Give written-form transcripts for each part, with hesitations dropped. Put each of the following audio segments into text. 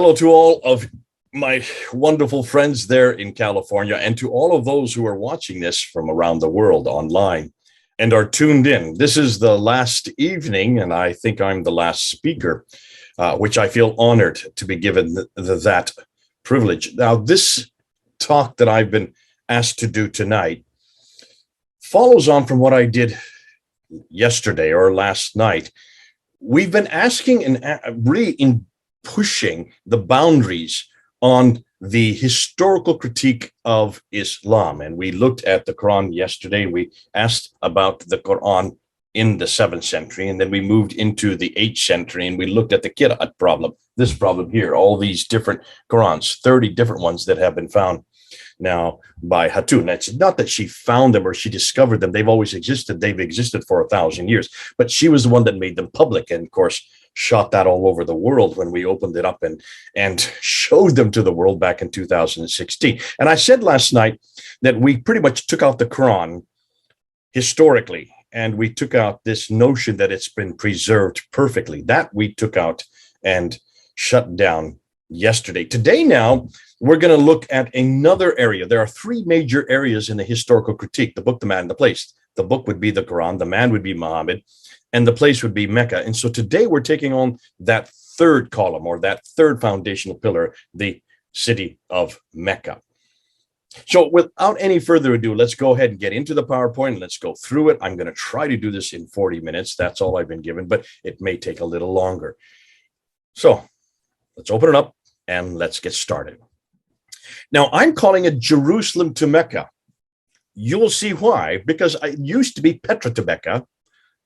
Hello to all of my wonderful friends there in California and to all of those who are watching this from around the world online and are tuned in. This is the last evening, and I think I'm the last speaker, which I feel honored to be given that privilege. Now, this talk that I've been asked to do tonight follows on from what I did yesterday or last night. We've been asking and really pushing the boundaries on the historical critique of Islam. And we looked at the Quran yesterday. We asked about the Quran in the 7th century, and then we moved into the 8th century, and we looked at the Qira'at problem, this problem here, all these different Qurans, 30 different ones that have been found now by Hatun. It's not that she found them or she discovered them. They've always existed. They've existed for 1,000 years, but she was the one that made them public, and of course, shot that all over the world when we opened it up and showed them to the world back in 2016. And I said last night that we pretty much took out the Quran historically, and we took out this notion that it's been preserved perfectly. That we took out and shut down yesterday. Today now, we're going to look at another area. There are 3 major areas in the historical critique: the book, the man, and the place. The book would be the Quran, the man would be Muhammad, and the place would be Mecca. And so today we're taking on that 3rd column, or that 3rd foundational pillar, the city of Mecca. So without any further ado, let's go ahead and get into the PowerPoint and let's go through it. I'm going to try to do this in 40 minutes. That's all I've been given, but it may take a little longer. So let's open it up and let's get started. Now, I'm calling it Jerusalem to Mecca. You'll see why, because I used to be Petra to Mecca,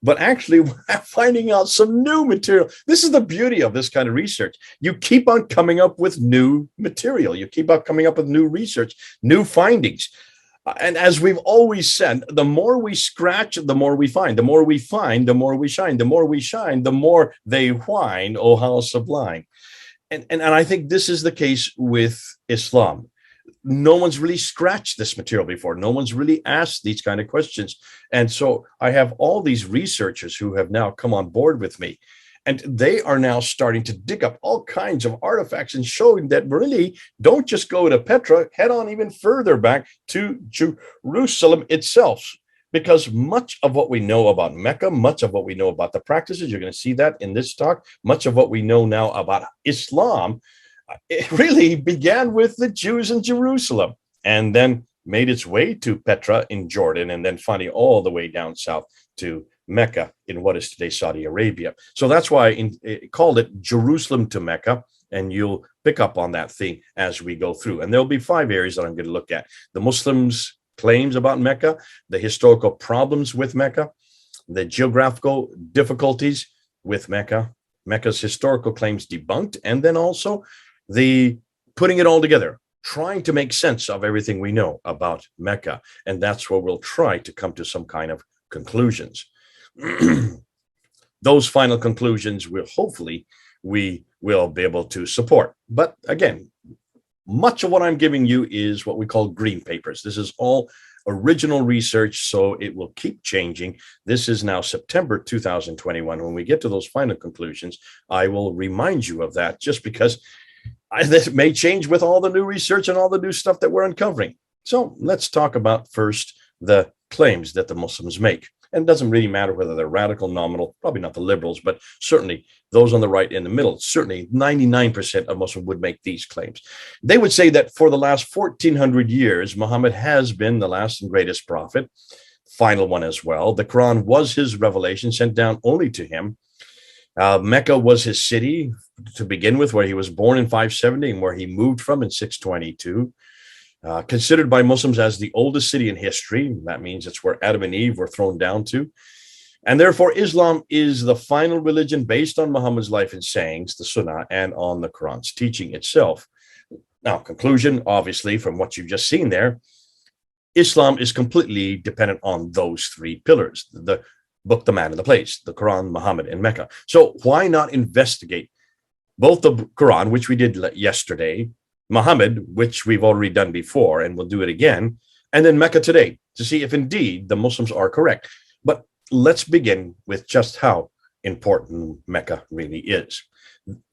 but actually we're finding out some new material. This is the beauty of this kind of research. You keep on coming up with new material. You keep on coming up with new research, new findings. And as we've always said, the more we scratch, the more we find. The more we find, the more we shine. The more we shine, the more they whine. Oh, how sublime. And I think this is the case with Islam. No one's really scratched this material before. No one's really asked these kind of questions. And so I have all these researchers who have now come on board with me, and they are now starting to dig up all kinds of artifacts and showing that really don't just go to Petra, head on even further back to Jerusalem itself. Because much of what we know about Mecca, much of what we know about the practices, you're going to see that in this talk, much of what we know now about Islam, it really began with the Jews in Jerusalem and then made its way to Petra in Jordan, and then finally all the way down south to Mecca in what is today Saudi Arabia. So that's why it called it Jerusalem to Mecca, and you'll pick up on that thing as we go through. And there'll be 5 areas that I'm going to look at: the Muslims' claims about Mecca, the historical problems with Mecca, the geographical difficulties with Mecca, Mecca's historical claims debunked, and then also the putting it all together, trying to make sense of everything we know about Mecca. And that's where we'll try to come to some kind of conclusions. Those final conclusions will hopefully we will be able to support. But again, much of what I'm giving you is what we call green papers. This is all original research, so it will keep changing. This is now September 2021. When we get to those final conclusions, I will remind you of that, just because this may change with all the new research and all the new stuff that we're uncovering. So let's talk about first the claims that the Muslims make. And it doesn't really matter whether they're radical, nominal, probably not the liberals, but certainly those on the right in the middle. Certainly 99% of Muslims would make these claims. They would say that for the last 1400 years, Muhammad has been the last and greatest prophet, final one as well. The Quran was his revelation sent down only to him. Mecca was his city to begin with, where he was born in 570 and where he moved from in 622. Considered by Muslims as the oldest city in history. That means it's where Adam and Eve were thrown down to. And therefore, Islam is the final religion based on Muhammad's life and sayings, the Sunnah, and on the Quran's teaching itself. Now, conclusion, obviously, from what you've just seen there, Islam is completely dependent on those 3 pillars: the book, the man, and the place, the Quran, Muhammad, and Mecca. So why not investigate both the Quran, which we did yesterday, Muhammad, which we've already done before, and we'll do it again, and then Mecca today, to see if indeed the Muslims are correct. But let's begin with just how important Mecca really is.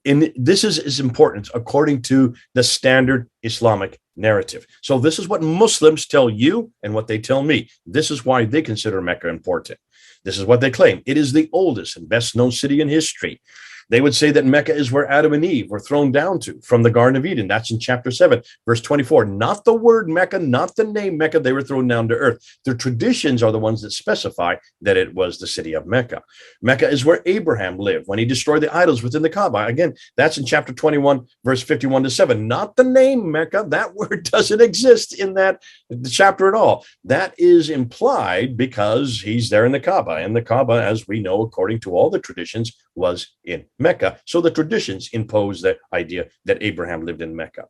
And this is important according to the Standard Islamic Narrative. So this is what Muslims tell you and what they tell me. This is why they consider Mecca important. This is what they claim. It is the oldest and best known city in history. They would say that Mecca is where Adam and Eve were thrown down to from the Garden of Eden. That's in chapter 7, verse 24. Not the word Mecca, not the name Mecca. They were thrown down to earth. Their traditions are the ones that specify that it was the city of Mecca. Mecca is where Abraham lived when he destroyed the idols within the Kaaba. Again, that's in chapter 21, verse 51 to 7. Not the name Mecca. That word doesn't exist in that chapter at all. That is implied because he's there in the Kaaba. And the Kaaba, as we know, according to all the traditions, was in Mecca. So the traditions impose the idea that Abraham lived in Mecca.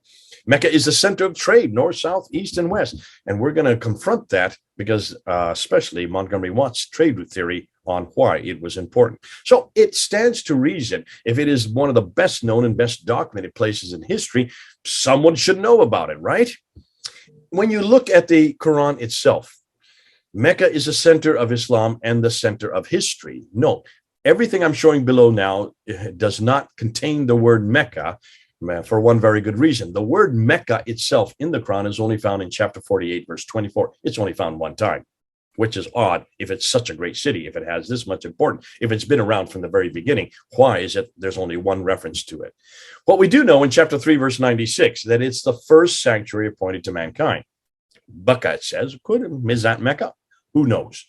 Mecca is the center of trade, north, south, east, and west. And we're going to confront that because especially Montgomery Watt's trade theory on why it was important. So it stands to reason, if it is one of the best known and best documented places in history, someone should know about it, right? When you look at the Quran itself, Mecca is the center of Islam and the center of history. No, everything I'm showing below now does not contain the word Mecca for one very good reason. The word Mecca itself in the Quran is only found in chapter 48, verse 24. It's only found one time, which is odd if it's such a great city, if it has this much importance, if it's been around from the very beginning. Why is it there's only one reference to it? What we do know in chapter 3, verse 96, that it's the first sanctuary appointed to mankind. Mecca, it says, is that Mecca? Who knows?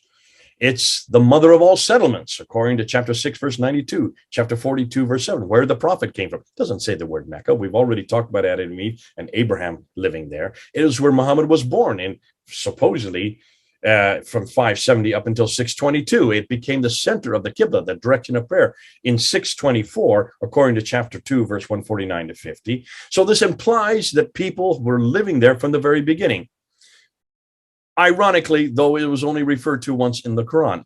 It's the mother of all settlements, according to chapter 6, verse 92, chapter 42, verse 7, where the prophet came from. It doesn't say the word Mecca. We've already talked about Adam and Eve and Abraham living there. It is where Muhammad was born, and supposedly from 570 up until 622, it became the center of the Qibla, the direction of prayer, in 624, according to chapter 2, verse 149 to 50. So this implies that people were living there from the very beginning. Ironically, though, it was only referred to once in the Quran.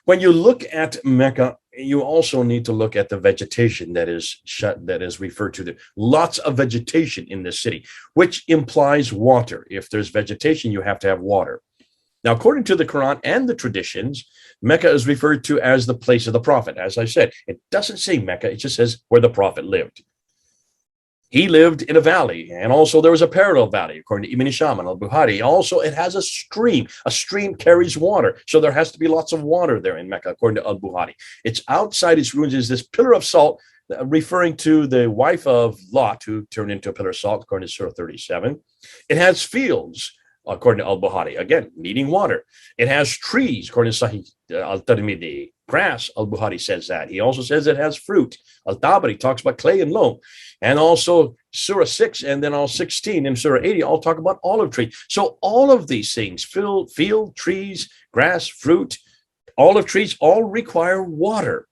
When you look at Mecca, you also need to look at the vegetation that is referred to there. Lots of vegetation in the city, which implies water. If there's vegetation, you have to have water. Now, according to the Quran and the traditions, Mecca is referred to as the place of the prophet. As I said, it doesn't say Mecca, it just says where the prophet lived. He lived in a valley, and also there was a parallel valley, according to Ibn Hisham and al-Bukhari. Also, it has a stream. A stream carries water, so there has to be lots of water there in Mecca, according to al-Bukhari. It's outside its ruins is this pillar of salt, referring to the wife of Lot, who turned into a pillar of salt, according to Surah 37. It has fields, according to al-Bukhari, again, needing water. It has trees, according to Sahih al-Tirmidhi. Grass, al-Bukhari says that. He also says it has fruit. Al-Tabari talks about clay and loam. And also Surah 6 and then all 16 and Surah 80 all talk about olive trees. So all of these things, field, trees, grass, fruit, olive trees, all require water.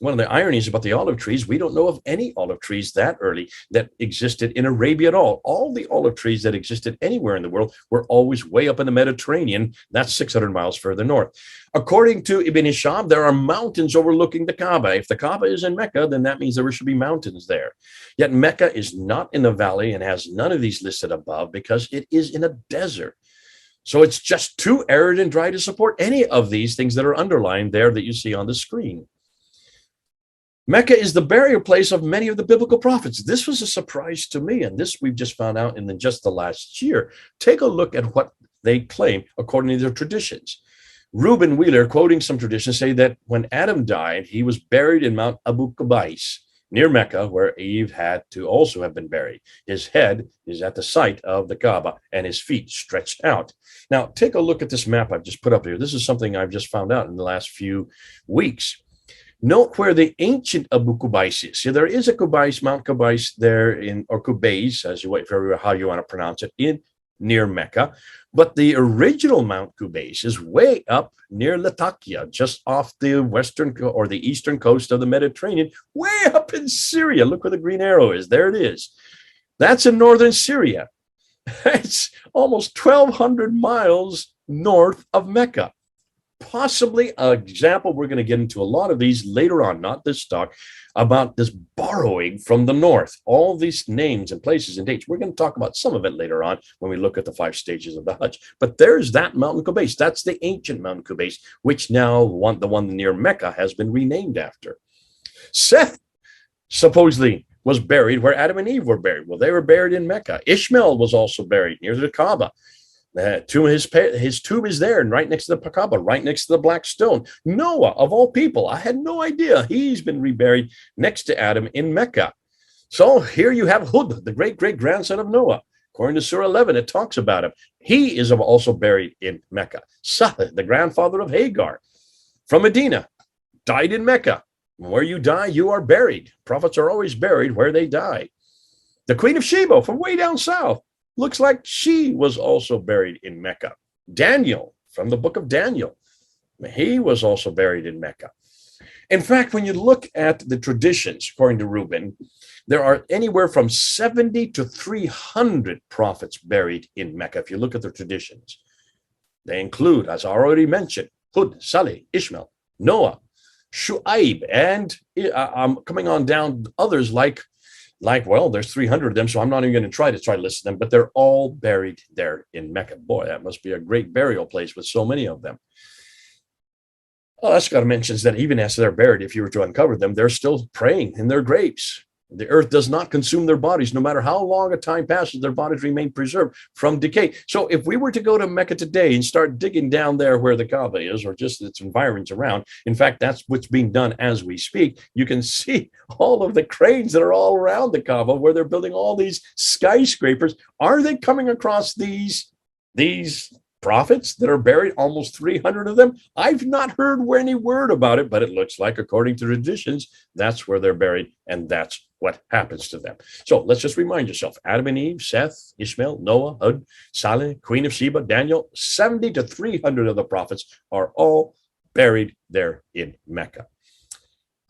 One of the ironies about the olive trees, we don't know of any olive trees that early that existed in Arabia at all. All the olive trees that existed anywhere in the world were always way up in the Mediterranean. That's 600 miles further north. According to Ibn Hisham, there are mountains overlooking the Kaaba. If the Kaaba is in Mecca, then that means there should be mountains there. Yet Mecca is not in the valley and has none of these listed above because it is in a desert. So it's just too arid and dry to support any of these things that are underlined there that you see on the screen. Mecca is the burial place of many of the biblical prophets. This was a surprise to me, and this we've just found out in just the last year. Take a look at what they claim according to their traditions. Reuben Wheeler, quoting some traditions, say that when Adam died, he was buried in Mount Abu Qubais, near Mecca, where Eve had to also have been buried. His head is at the site of the Kaaba, and his feet stretched out. Now, take a look at this map I've just put up here. This is something I've just found out in the last few weeks. Note where the ancient Abu Qubais is. So there is a Qubais, Mount Qubais there in, or Qubais, as you wait for how you want to pronounce it, in near Mecca. But the original Mount Qubais is way up near Latakia, just off the western or the eastern coast of the Mediterranean, way up in Syria. Look where the green arrow is. There it is. That's in northern Syria. It's almost 1,200 miles north of Mecca. Possibly an example, we're going to get into a lot of these later on, not this talk, about this borrowing from the north. All these names and places and dates. We're going to talk about some of it later on when we look at the 5 stages of the Hajj. But there's that Mountain Qubais. That's the ancient Mountain Qubais, which now the one near Mecca has been renamed after. Seth supposedly was buried where Adam and Eve were buried. Well, they were buried in Mecca. Ishmael was also buried near the Kaaba. His tomb is there, and right next to the Kaaba, right next to the black stone. Noah, of all people, I had no idea he's been reburied next to Adam in Mecca. So here you have Hud, the great-great-grandson of Noah. According to Surah 11, it talks about him. He is also buried in Mecca. Salih, the grandfather of Hagar, from Medina, died in Mecca. Where you die, you are buried. Prophets are always buried where they die. The Queen of Sheba from way down south, looks like she was also buried in Mecca. Daniel, from the book of Daniel, he was also buried in Mecca. In fact, when you look at the traditions, according to Reuben, there are anywhere from 70 to 300 prophets buried in Mecca. If you look at the traditions, they include, as I already mentioned, Hud, Salih, Ishmael, Noah, Shu'aib, and I'm coming on down others like, well, there's 300 of them, so I'm not even going to try to list them, but they're all buried there in Mecca. Boy, that must be a great burial place with so many of them. Oh, that's got to mention that even as they're buried, if you were to uncover them, they're still praying in their graves. The earth does not consume their bodies. No matter how long a time passes, their bodies remain preserved from decay. So if we were to go to Mecca today and start digging down there where the Kaaba is, or just its environs around, in fact, that's what's being done as we speak, you can see all of the cranes that are all around the Kaaba where they're building all these skyscrapers. Are they coming across these prophets that are buried, almost 300 of them? I've not heard any word about it, but it looks like, according to traditions, that's where they're buried, and that's what happens to them. So let's just remind yourself, Adam and Eve, Seth, Ishmael, Noah, Hud, Saleh, Queen of Sheba, Daniel, 70 to 300 of the prophets are all buried there in Mecca.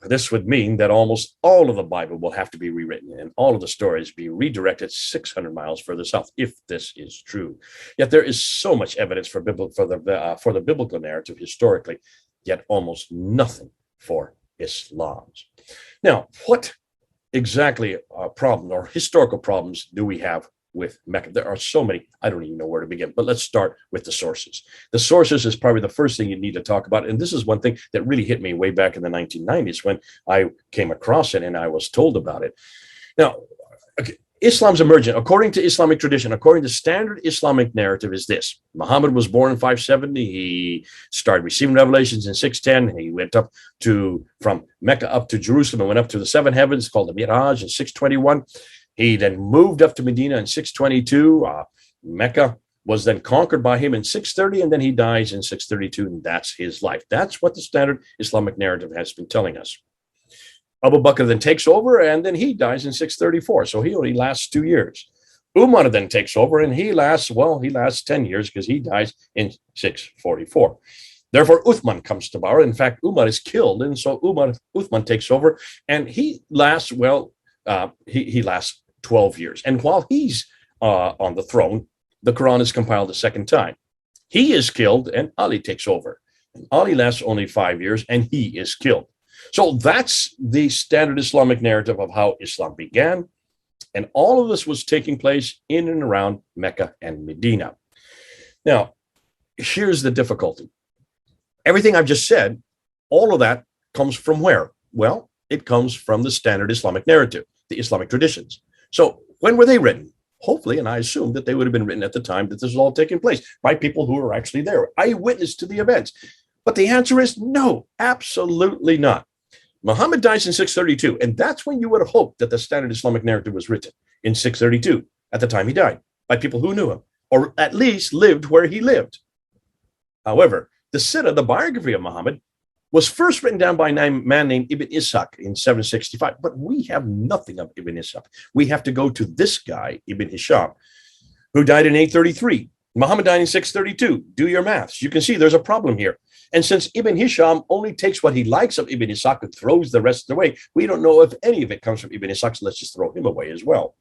This would mean that almost all of the Bible will have to be rewritten and all of the stories be redirected 600 miles further south, if this is true. Yet there is so much evidence for the biblical narrative historically, yet almost nothing for Islam's. Now, what exactly problem or historical problems do we have with Mecca? There are so many, I don't even know where to begin, but let's start with the sources. The sources is probably the first thing you need to talk about. And this is one thing that really hit me way back in the 1990s when I came across it and I was told about it. Now, Islam's emergent, according to Islamic tradition, according to Standard Islamic Narrative, is this. Muhammad was born in 570. He started receiving revelations in 610. He went up from Mecca up to Jerusalem and went up to the seven heavens, called the Miraj, in 621. He then moved up to Medina in 622. Mecca was then conquered by him in 630, and then he dies in 632, and that's his life. That's what the Standard Islamic Narrative has been telling us. Abu Bakr then takes over, and then he dies in 634, so he only lasts 2 years. Umar then takes over, and he lasts 10 years because he dies in 644. Therefore, Uthman comes to power. In fact, Umar is killed, and so Uthman takes over, and he lasts, he lasts 12 years. And while he's on the throne, the Qur'an is compiled a second time. He is killed, and Ali takes over. And Ali lasts only 5 years, and he is killed. So that's the Standard Islamic Narrative of how Islam began. And all of this was taking place in and around Mecca and Medina. Now, here's the difficulty. Everything I've just said, all of that comes from where? Well, it comes from the Standard Islamic Narrative, the Islamic traditions. So when were they written? Hopefully, and I assume that they would have been written at the time that this was all taking place by people who were actually there, eyewitness to the events. But the answer is no, absolutely not. Muhammad dies in 632, and that's when you would have hoped that the Standard Islamic Narrative was written, in 632, at the time he died, by people who knew him, or at least lived where he lived. However, the Sirah, the biography of Muhammad, was first written down by a man named Ibn Ishaq in 765, but we have nothing of Ibn Ishaq. We have to go to this guy, Ibn Hisham, who died in 833. Muhammad died in 632. Do your maths. You can see there's a problem here. And since Ibn Hisham only takes what he likes of Ibn Ishaq and throws the rest away, we don't know if any of it comes from Ibn Ishaq, so let's just throw him away as well.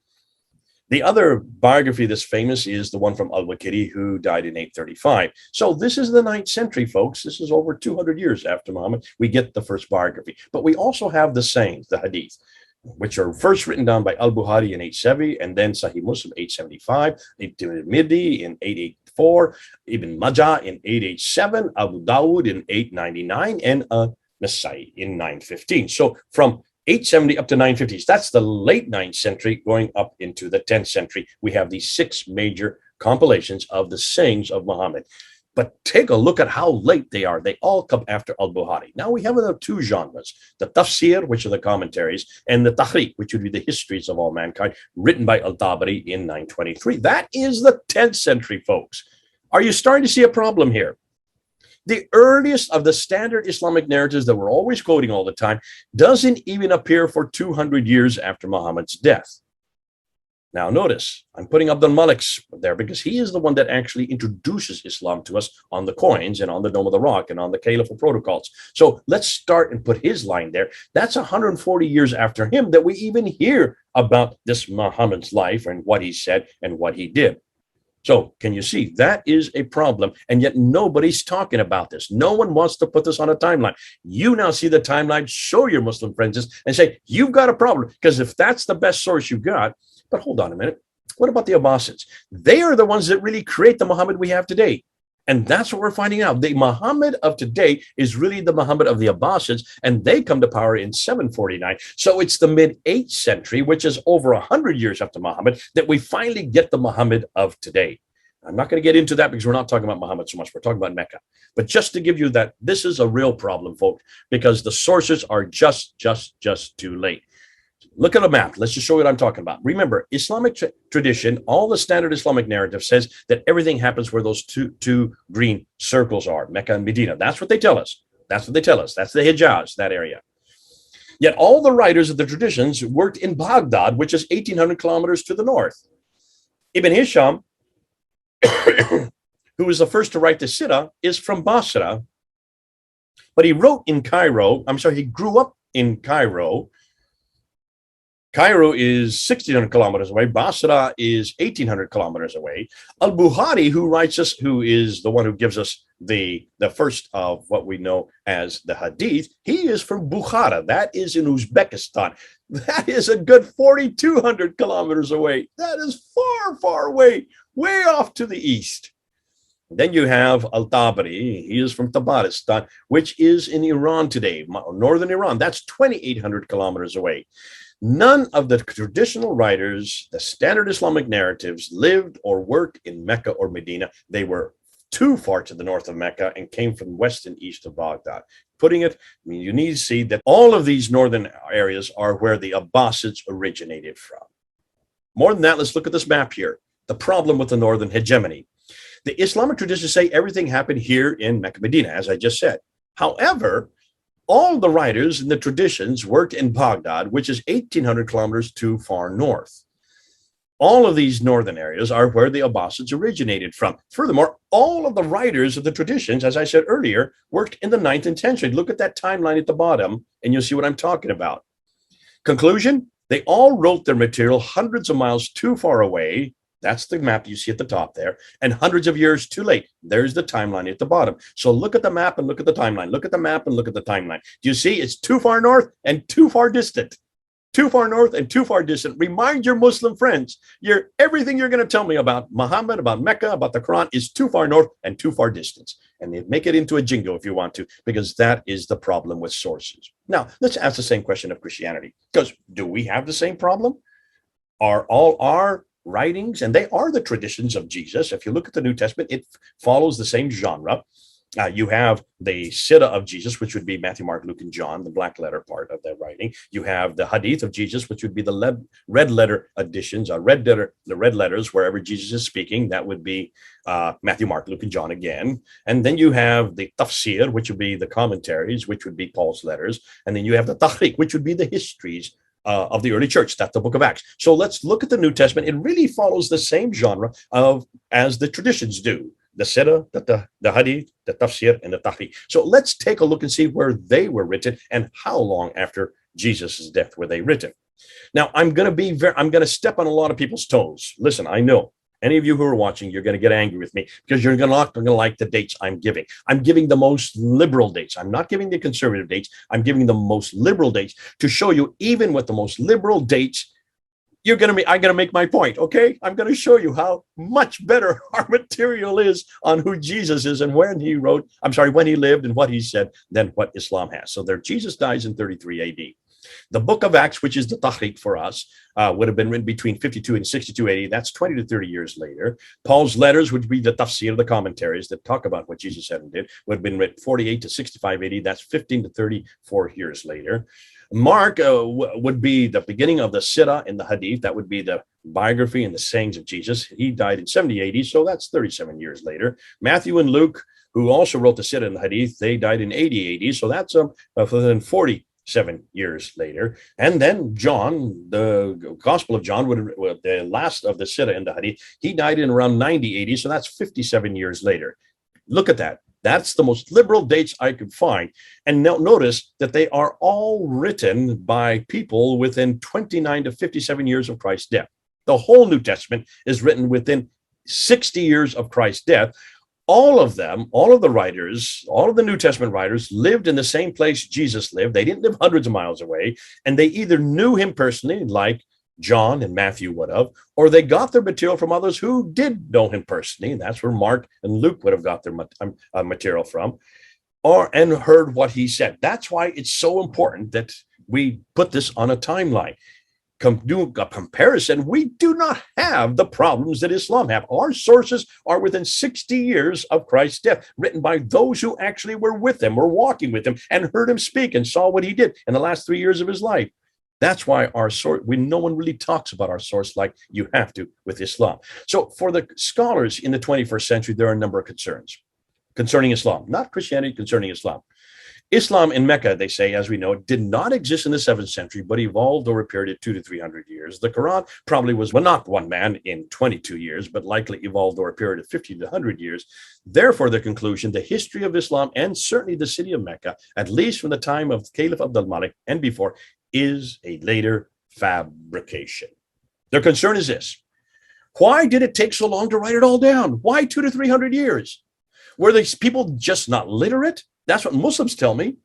The other biography that's famous is the one from Al-Waqidi, who died in 835. So this is the 9th century, folks. This is over 200 years after Muhammad. We get the first biography. But we also have the sayings, the hadith, which are first written down by Al-Bukhari in 870, and then Sahih Muslim 875, Tirmidhi in 884, Ibn Majah in 887, Abu Dawud in 899, and Nasai in 915. So from 870 up to 950s. That's the late 9th century going up into the 10th century. We have these 6 major compilations of the sayings of Muhammad. But take a look at how late they are. They all come after al-Bukhari. Now we have another 2 genres, the tafsir, which are the commentaries, and the tahriq, which would be the histories of all mankind, written by al-Tabari in 923. That is the 10th century, folks. Are you starting to see a problem here? The earliest of the standard Islamic narratives that we're always quoting all the time doesn't even appear for 200 years after Muhammad's death. Now notice, I'm putting Abdul Malik's there because he is the one that actually introduces Islam to us on the coins and on the Dome of the Rock and on the Caliphal protocols. So let's start and put his line there. That's 140 years after him that we even hear about this Muhammad's life and what he said and what he did. So can you see that is a problem? And yet nobody's talking about this. No one wants to put this on a timeline. You now see the timeline, show your Muslim friends and say, you've got a problem. Because if that's the best source you've got, but hold on a minute. What about the Abbasids? They are the ones that really create the Muhammad we have today. And that's what we're finding out. The Muhammad of today is really the Muhammad of the Abbasids, and they come to power in 749. So it's the mid-8th century, which is over 100 years after Muhammad, that we finally get the Muhammad of today. I'm not going to get into that because we're not talking about Muhammad so much. We're talking about Mecca. But just to give you that, this is a real problem, folks, because the sources are just too late. Look at a map. Let's just show you what I'm talking about. Remember, Islamic tradition, all the standard Islamic narrative says that everything happens where those two green circles are, Mecca and Medina. That's what they tell us. That's what they tell us. That's the Hijaz, that area. Yet all the writers of the traditions worked in Baghdad, which is 1,800 kilometers to the north. Ibn Hisham, who was the first to write the Sirah, is from Basra, but he wrote in Cairo. He grew up in Cairo. Cairo is 1,600 kilometers away. Basra is 1,800 kilometers away. Al-Bukhari, who writes us, who is the one who gives us the first of what we know as the Hadith, he is from Bukhara. That is in Uzbekistan. That is a good 4,200 kilometers away. That is far away, way off to the east. Then you have Al-Tabari. He is from Tabaristan, which is in Iran today, northern Iran. That's 2,800 kilometers away. None of the traditional writers, the standard Islamic narratives, lived or worked in Mecca or Medina. They were too far to the north of Mecca and came from west and east of Baghdad. Putting it, you need to see that all of these northern areas are where the Abbasids originated from. More than that, let's look at this map here. The problem with the northern hegemony. The Islamic traditions say everything happened here in Mecca, Medina, as I just said. However, all the writers in the traditions worked in Baghdad, which is 1,800 kilometers too far north. All of these northern areas are where the Abbasids originated from. Furthermore, all of the writers of the traditions, as I said earlier, worked in the 9th and 10th century. Look at that timeline at the bottom, and you'll see what I'm talking about. Conclusion, they all wrote their material hundreds of miles too far away. That's the map you see at the top there, and hundreds of years too late. There's the timeline at the bottom. So look at the map and look at the timeline. Look at the map and look at the timeline. Do you see it's too far north and too far distant? Too far north and too far distant. Remind your Muslim friends, everything you're going to tell me about Muhammad, about Mecca, about the Quran is too far north and too far distance. And they make it into a jingo if you want to, because that is the problem with sources. Now, let's ask the same question of Christianity, because do we have the same problem? Are all our writings, and they are the traditions of Jesus. If you look at the New Testament, it follows the same genre. You have the Sirah of Jesus, which would be Matthew, Mark, Luke, and John, the black letter part of that writing. You have the Hadith of Jesus, which would be the red letter editions, the red letters wherever Jesus is speaking. That would be Matthew, Mark, Luke, and John again. And then you have the Tafsir, which would be the commentaries, which would be Paul's letters. And then you have the Tahriq, which would be the histories of the early church. That's the book of Acts. So let's look at the New Testament. It really follows the same genre as the traditions do. The Sirah, the Hadith, the Tafsir, and the Tahriq. So let's take a look and see where they were written and how long after Jesus' death were they written. Now, I'm going to step on a lot of people's toes. Listen, I know any of you who are watching, you're going to get angry with me because you're not going to like the dates I'm giving. I'm giving the most liberal dates. I'm not giving the conservative dates. I'm giving the most liberal dates to show you, even with the most liberal dates, I'm going to make my point, okay? I'm going to show you how much better our material is on who Jesus is and when he lived and what he said than what Islam has. So there, Jesus dies in 33 AD. The book of Acts, which is the Tahriq for us, would have been written between 52 and 62 AD. That's 20 to 30 years later. Paul's letters, would be the tafsir, the commentaries that talk about what Jesus said and did, would have been written 48 to 65 AD. That's 15 to 34 years later. Mark would be the beginning of the Sirah in the Hadith. That would be the biography and the sayings of Jesus. He died in 70 AD, so that's 37 years later. Matthew and Luke, who also wrote the Sirah and the Hadith, they died in 80 AD, so that's within 47 years later. And then John, the Gospel of John, would the last of the Sirah and the Hadith, he died in around 90 AD, so that's 57 years later. Look at that. That's the most liberal dates I could find. And now notice that they are all written by people within 29 to 57 years of Christ's death. The whole New Testament is written within 60 years of Christ's death. All of them, all of the writers, all of the New Testament writers lived in the same place Jesus lived. They didn't live hundreds of miles away. And they either knew him personally, like John and Matthew would have, or they got their material from others who did know him personally. And that's where Mark and Luke would have got their material from, and heard what he said. That's why it's so important that we put this on a timeline. Do a comparison. We do not have the problems that Islam have. Our sources are within 60 years of Christ's death, written by those who actually were with him, were walking with him, and heard him speak and saw what he did in the last 3 years of his life. That's why our source, no one really talks about our source like you have to with Islam. So for the scholars in the 21st century, there are a number of concerns concerning Islam, not Christianity, concerning Islam. Islam in Mecca, they say, as we know, did not exist in the 7th century, but evolved over a period of 200 to 300 years. The Qur'an probably was, well, not one man in 22 years, but likely evolved over a period of 50 to 100 years. Therefore, the conclusion, the history of Islam, and certainly the city of Mecca, at least from the time of Caliph Abdul Malik and before, is a later fabrication. Their concern is this: why did it take so long to write it all down? Why 200 to 300 years? Were these people just not literate? That's what Muslims tell me.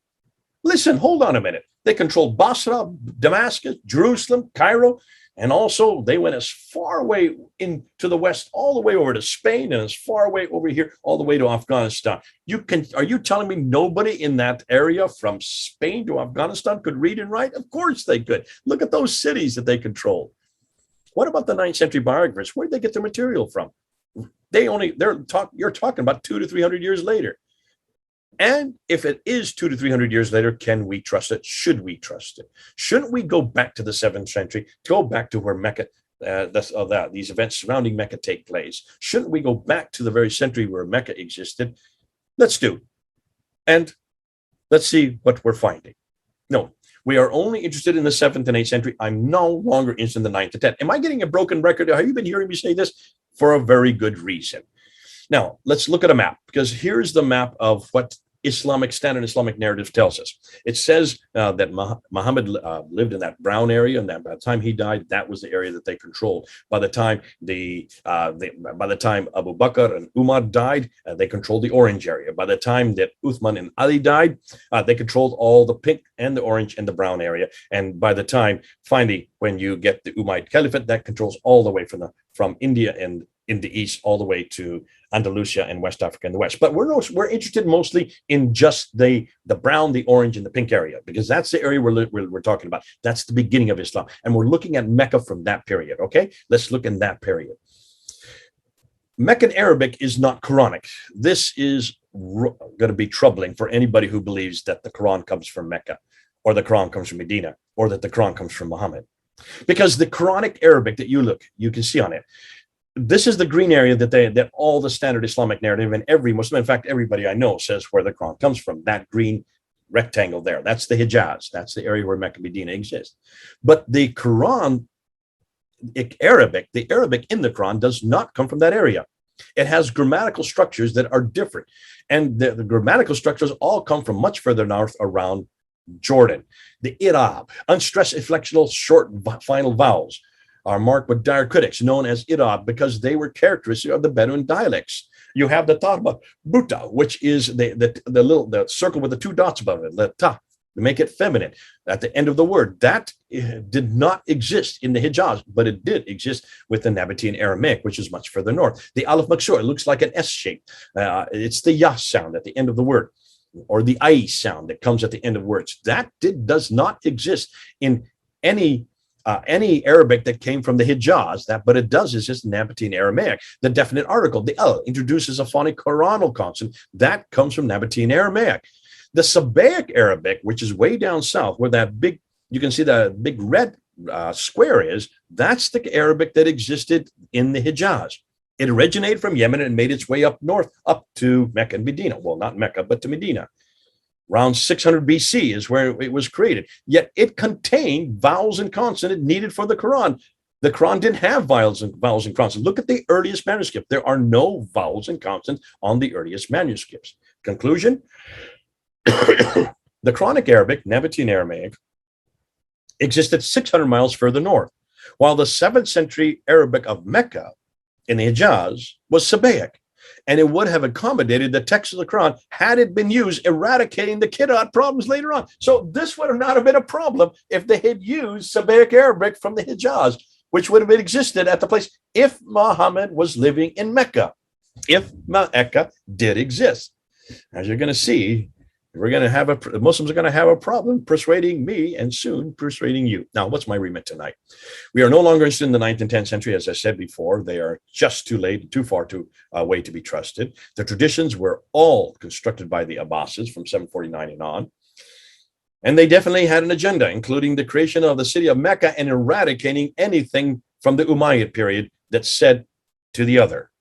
Listen, hold on a minute. They controlled Basra, Damascus, Jerusalem, Cairo, and also they went as far away into the west, all the way over to Spain, and as far away over here, all the way to Afghanistan. Are you telling me nobody in that area from Spain to Afghanistan could read and write? Of course they could. Look at those cities that they controlled. What about the 9th century biographers? Where did they get their material from? You're talking about 200 to 300 years later. And if it is 200 to 300 years later, can we trust it? Should we trust it? Shouldn't we go back to the 7th century, go back to where Mecca, these events surrounding Mecca take place? Shouldn't we go back to the very century where Mecca existed? Let's do. And let's see what we're finding. No, we are only interested in the 7th and 8th century. I'm no longer interested in the 9th to 10th. Am I getting a broken record? Have you been hearing me say this? For a very good reason. Now, let's look at a map, because here's the map of what Standard Islamic Narrative tells us. It says that Muhammad lived in that brown area, and that by the time he died, that was the area that they controlled. By the time by the time Abu Bakr and Umar died, they controlled the orange area. By the time that Uthman and Ali died, they controlled all the pink and the orange and the brown area. And by the time, finally, when you get the Umayyad Caliphate, that controls all the way from India and in the east all the way to Andalusia and West Africa in the west. But we're interested mostly in just the brown, the orange, and the pink area, because that's the area we're talking about. That's the beginning of Islam. And we're looking at Mecca from that period, okay? Let's look in that period. Meccan Arabic is not Quranic. This is going to be troubling for anybody who believes that the Quran comes from Mecca, or the Quran comes from Medina, or that the Quran comes from Muhammad. Because the Quranic Arabic that you can see on it, this is the green area that all the Standard Islamic Narrative and every Muslim, in fact, everybody I know, says where the Quran comes from. That green rectangle there, that's the Hijaz. That's the area where Mecca and Medina exist. But the Quran, the Arabic in the Quran does not come from that area. It has grammatical structures that are different. And the grammatical structures all come from much further north around Jordan. The Irab, unstressed inflectional short final vowels, are marked with diacritics known as Irab because they were characteristic of the Bedouin dialects. You have the Tarba Buta, which is the circle with the two dots above it, the ta, to make it feminine at the end of the word. That did not exist in the Hijaz, but it did exist with the Nabatean Aramaic, which is much further north. The Aleph Maksur, it looks like an S shape. It's the Ya sound at the end of the word. or the I sound that comes at the end of words. That does not exist in any Arabic that came from the Hijaz, but it does exist in Nabatean Aramaic. The definite article, the introduces a phonic coronal consonant that comes from Nabatean Aramaic. The Sabaic Arabic, which is way down south, where that big, you can see the big red square is, that's the Arabic that existed in the Hijaz. It originated from Yemen and made its way up north, up to Mecca and Medina. Well, not Mecca, but to Medina. Around 600 BC is where it was created. Yet it contained vowels and consonants needed for the Quran. The Quran didn't have vowels and consonants. Look at the earliest manuscript. There are no vowels and consonants on the earliest manuscripts. Conclusion, the Quranic Arabic, Nabatean Aramaic, existed 600 miles further north, while the 7th century Arabic of Mecca in the Hijaz was Sabaic, and it would have accommodated the text of the Quran had it been used, eradicating the Qira'at problems later on. So this would have not have been a problem if they had used Sabaic Arabic from the Hijaz, which would have existed at the place if Muhammad was living in Mecca, if Mecca did exist. As you're going to see, Muslims are going to have a problem persuading me and soon persuading you. Now, what's my remit tonight? We are no longer interested in the 9th and 10th century. As I said before, they are just too late, too far away to be trusted. The traditions were all constructed by the Abbasids from 749 and on. And they definitely had an agenda, including the creation of the city of Mecca and eradicating anything from the Umayyad period that said to the other.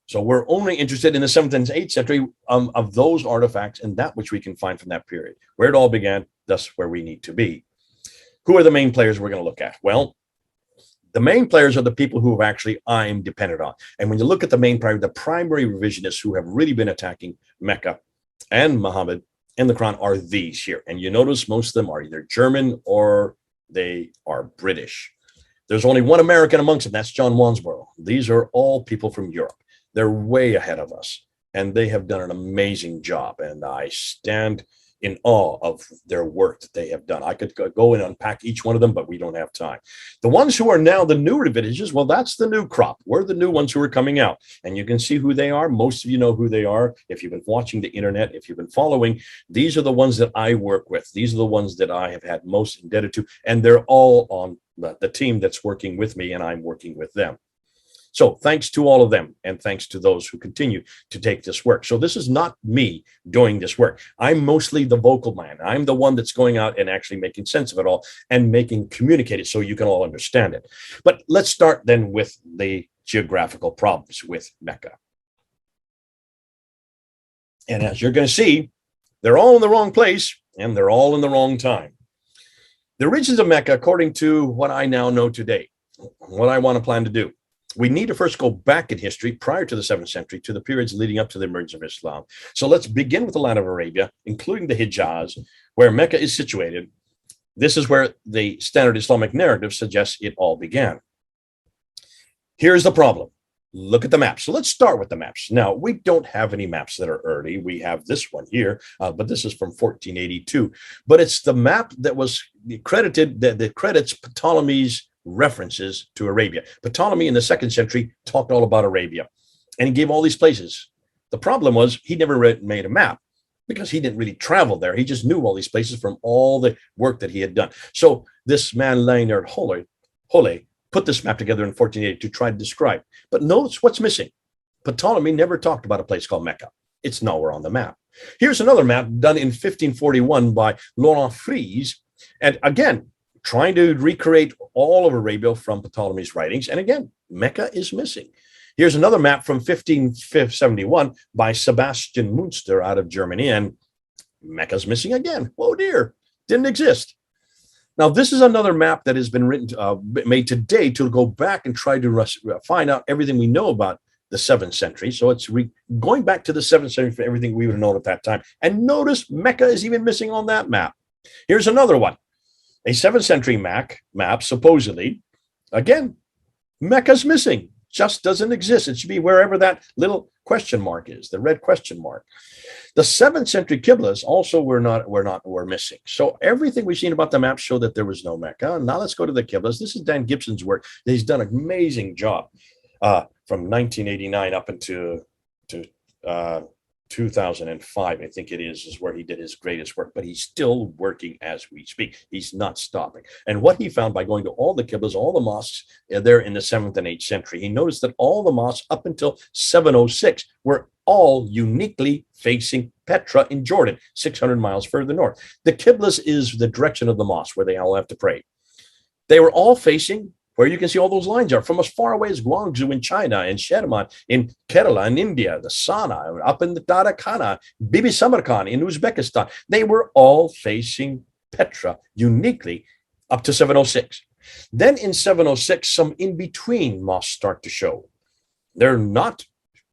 So we're only interested in the 7th and 8th century of those artifacts and that which we can find from that period, where it all began, thus where we need to be. Who are the main players we're going to look at? Well, the main players are the people who I'm dependent on. And when you look at the main player, the primary revisionists who have really been attacking Mecca and Muhammad and the Quran are these here. And you notice most of them are either German or they are British. There's only one American amongst them. That's John Wansborough. These are all people from Europe. They're way ahead of us, and they have done an amazing job, and I stand in awe of their work that they have done. I could go and unpack each one of them, but we don't have time. The ones who are now the new revisionists, well, that's the new crop. We're the new ones who are coming out, and you can see who they are. Most of you know who they are. If you've been watching the internet, if you've been following, these are the ones that I work with. These are the ones that I have had most indebted to, and they're all on the team that's working with me, and I'm working with them. So thanks to all of them, and thanks to those who continue to take this work. So this is not me doing this work. I'm mostly the vocal man. I'm the one that's going out and actually making sense of it all and communicate it so you can all understand it. But let's start then with the geographical problems with Mecca. And as you're going to see, they're all in the wrong place and they're all in the wrong time. The origins of Mecca, according to what I now know today, what I want to plan to do, we need to first go back in history prior to the 7th century to the periods leading up to the emergence of Islam. So let's begin with the land of Arabia, including the Hijaz, where Mecca is situated. This is where the Standard Islamic Narrative suggests it all began. Here's the problem. Look at the maps. So let's start with the maps. Now, we don't have any maps that are early. We have this one here, but this is from 1482. But it's the map that was credited, that credits Ptolemy's references to Arabia. Ptolemy in the 2nd century talked all about Arabia, and he gave all these places. The problem was he never made a map because he didn't really travel there. He just knew all these places from all the work that he had done. So this man, Leonard Holle, put this map together in 1480 to try to describe. But notice what's missing. Ptolemy never talked about a place called Mecca. It's nowhere on the map. Here's another map done in 1541 by Laurent Fries. And again, trying to recreate all of Arabia from Ptolemy's writings. And again, Mecca is missing. Here's another map from 1571 by Sebastian Münster out of Germany, and Mecca's missing again. Oh dear, didn't exist. Now, this is another map that has been made today to go back and try to find out everything we know about the 7th century. So it's going back to the 7th century for everything we would have known at that time. And notice Mecca is even missing on that map. Here's another one. A 7th century map, supposedly. Again, Mecca's missing, just doesn't exist. It should be wherever that little question mark is, the red question mark. The 7th century Qiblas also were missing. So everything we've seen about the map show that there was no Mecca. Now let's go to the Qiblas. This is Dan Gibson's work. He's done an amazing job from 1989 up into 2005, I think it is where he did his greatest work, but he's still working as we speak. He's not stopping. And what he found by going to all the qiblas, all the mosques there in the 7th and 8th century, he noticed that all the mosques up until 706 were all uniquely facing Petra in Jordan, 600 miles further north. The qiblas is the direction of the mosque where they all have to pray. They were all facing where you can see all those lines are, from as far away as Guangzhou in China, and Sherman in Kerala in India, the Sana, up in the Tarakhana, Bibi Samarkand in Uzbekistan. They were all facing Petra uniquely up to 706. Then in 706, some in-between mosques start to show. They're not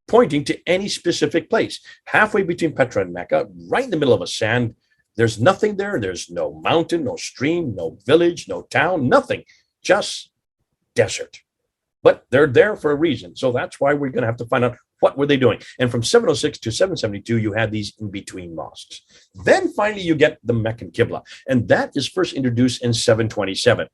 pointing to any specific place. Halfway between Petra and Mecca, right in the middle of a sand, there's nothing there. There's no mountain, no stream, no village, no town, nothing. Just desert. But they're there for a reason. So that's why we're going to have to find out what were they doing. And from 706 to 772, you had these in-between mosques. Then finally, you get the Meccan Qibla. And that is first introduced in 727.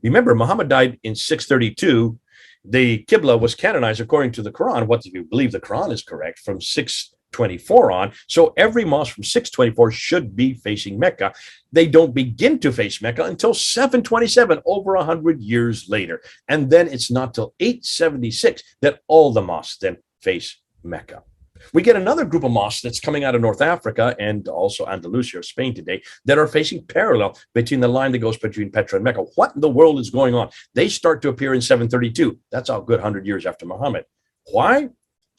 Remember, Muhammad died in 632. The Qibla was canonized according to the Qur'an. What if you believe the Qur'an is correct? From 624 on. So every mosque from 624 should be facing Mecca. They don't begin to face Mecca until 727, over 100 years later. And then it's not till 876 that all the mosques then face Mecca. We get another group of mosques that's coming out of North Africa and also Andalusia, Spain today, that are facing parallel between the line that goes between Petra and Mecca. What in the world is going on? They start to appear in 732. That's a good 100 years after Muhammad. Why?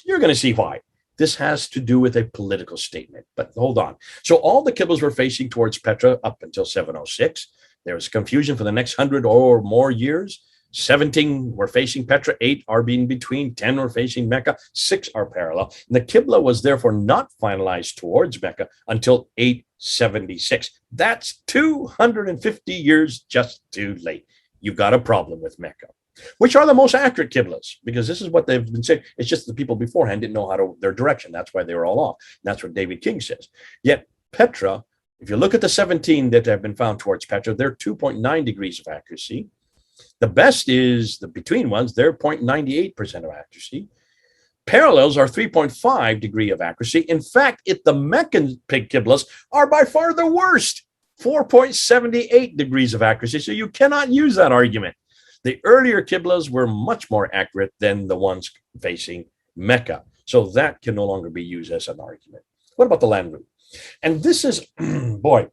You're going to see why. This has to do with a political statement, but hold on. So all the qiblas were facing towards Petra up until 706. There was confusion for the next 100 or more years. 17 were facing Petra, 8 are being between, 10 were facing Mecca, 6 are parallel. And the Qibla was therefore not finalized towards Mecca until 876. That's 250 years just too late. You've got a problem with Mecca. Which are the most accurate qiblas? Because this is what they've been saying. It's just the people beforehand didn't know how to their direction. That's why they were all off. And that's what David King says. Yet Petra, if you look at the 17 that have been found towards Petra, they're 2.9 degrees of accuracy. The best is the between ones, they're 0.98% of accuracy. Parallels are 3.5 degree of accuracy. In fact, the Meccan qiblas are by far the worst, 4.78 degrees of accuracy. So you cannot use that argument. The earlier qiblas were much more accurate than the ones facing Mecca. So that can no longer be used as an argument. What about the land route? And this is, boy,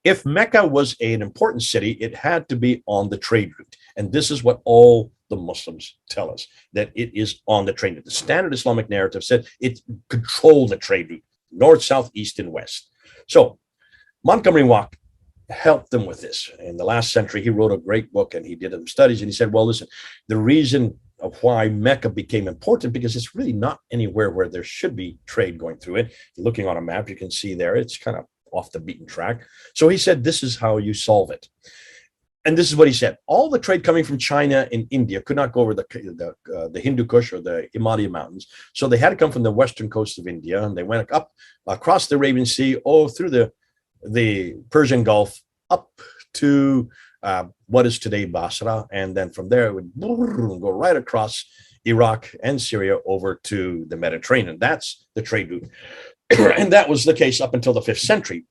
if Mecca was an important city, it had to be on the trade route. And this is what all the Muslims tell us, that it is on the trade route. The Standard Islamic Narrative said it controlled the trade route, north, south, east, and west. So Montgomery Watt helped them with this. In the last century, he wrote a great book and he did some studies, and he said, well, listen, the reason of why Mecca became important, because it's really not anywhere where there should be trade going through it. Looking on a map, you can see there, it's kind of off the beaten track. So he said, this is how you solve it. And this is what he said. All the trade coming from China and India could not go over the Hindu Kush or the Himalaya Mountains. So they had to come from the western coast of India, and they went up across the Arabian Sea, through the Persian Gulf, up to what is today Basra. And then from there, it would go right across Iraq and Syria over to the Mediterranean. That's the trade route. And that was the case up until the 5th century.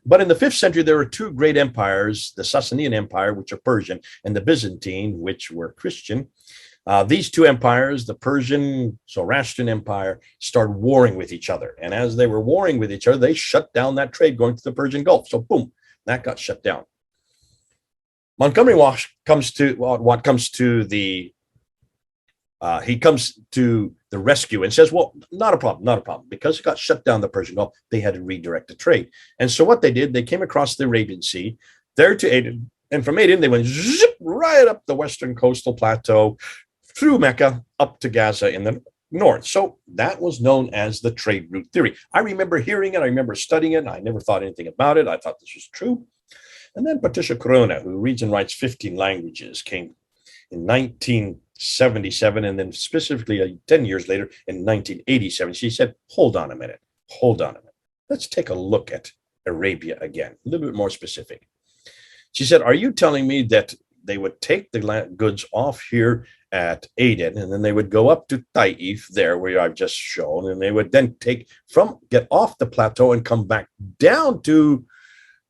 But in the 5th century, there were two great empires, the Sasanian Empire, which are Persian, and the Byzantine, which were Christian. These two empires, the Persian, Zoroastrian Empire, started warring with each other. And as they were warring with each other, they shut down that trade going to the Persian Gulf. So boom, that got shut down. Montgomery Watt comes to the rescue and says, well, not a problem. Because it got shut down the Persian Gulf, they had to redirect the trade. And so what they did, they came across the Arabian Sea, there to Aden, and from Aden, they went zip right up the western coastal plateau, through Mecca, up to Gaza in the north. So that was known as the trade route theory. I remember hearing it, I remember studying it, and I never thought anything about it. I thought this was true. And then Patricia Corona, who reads and writes 15 languages, came in 1977, and then specifically 10 years later in 1987, she said, hold on a minute. Let's take a look at Arabia again, a little bit more specific. She said, are you telling me that they would take the goods off here at Aden, and then they would go up to Taif, there where I've just shown, and they would then get off the plateau and come back down to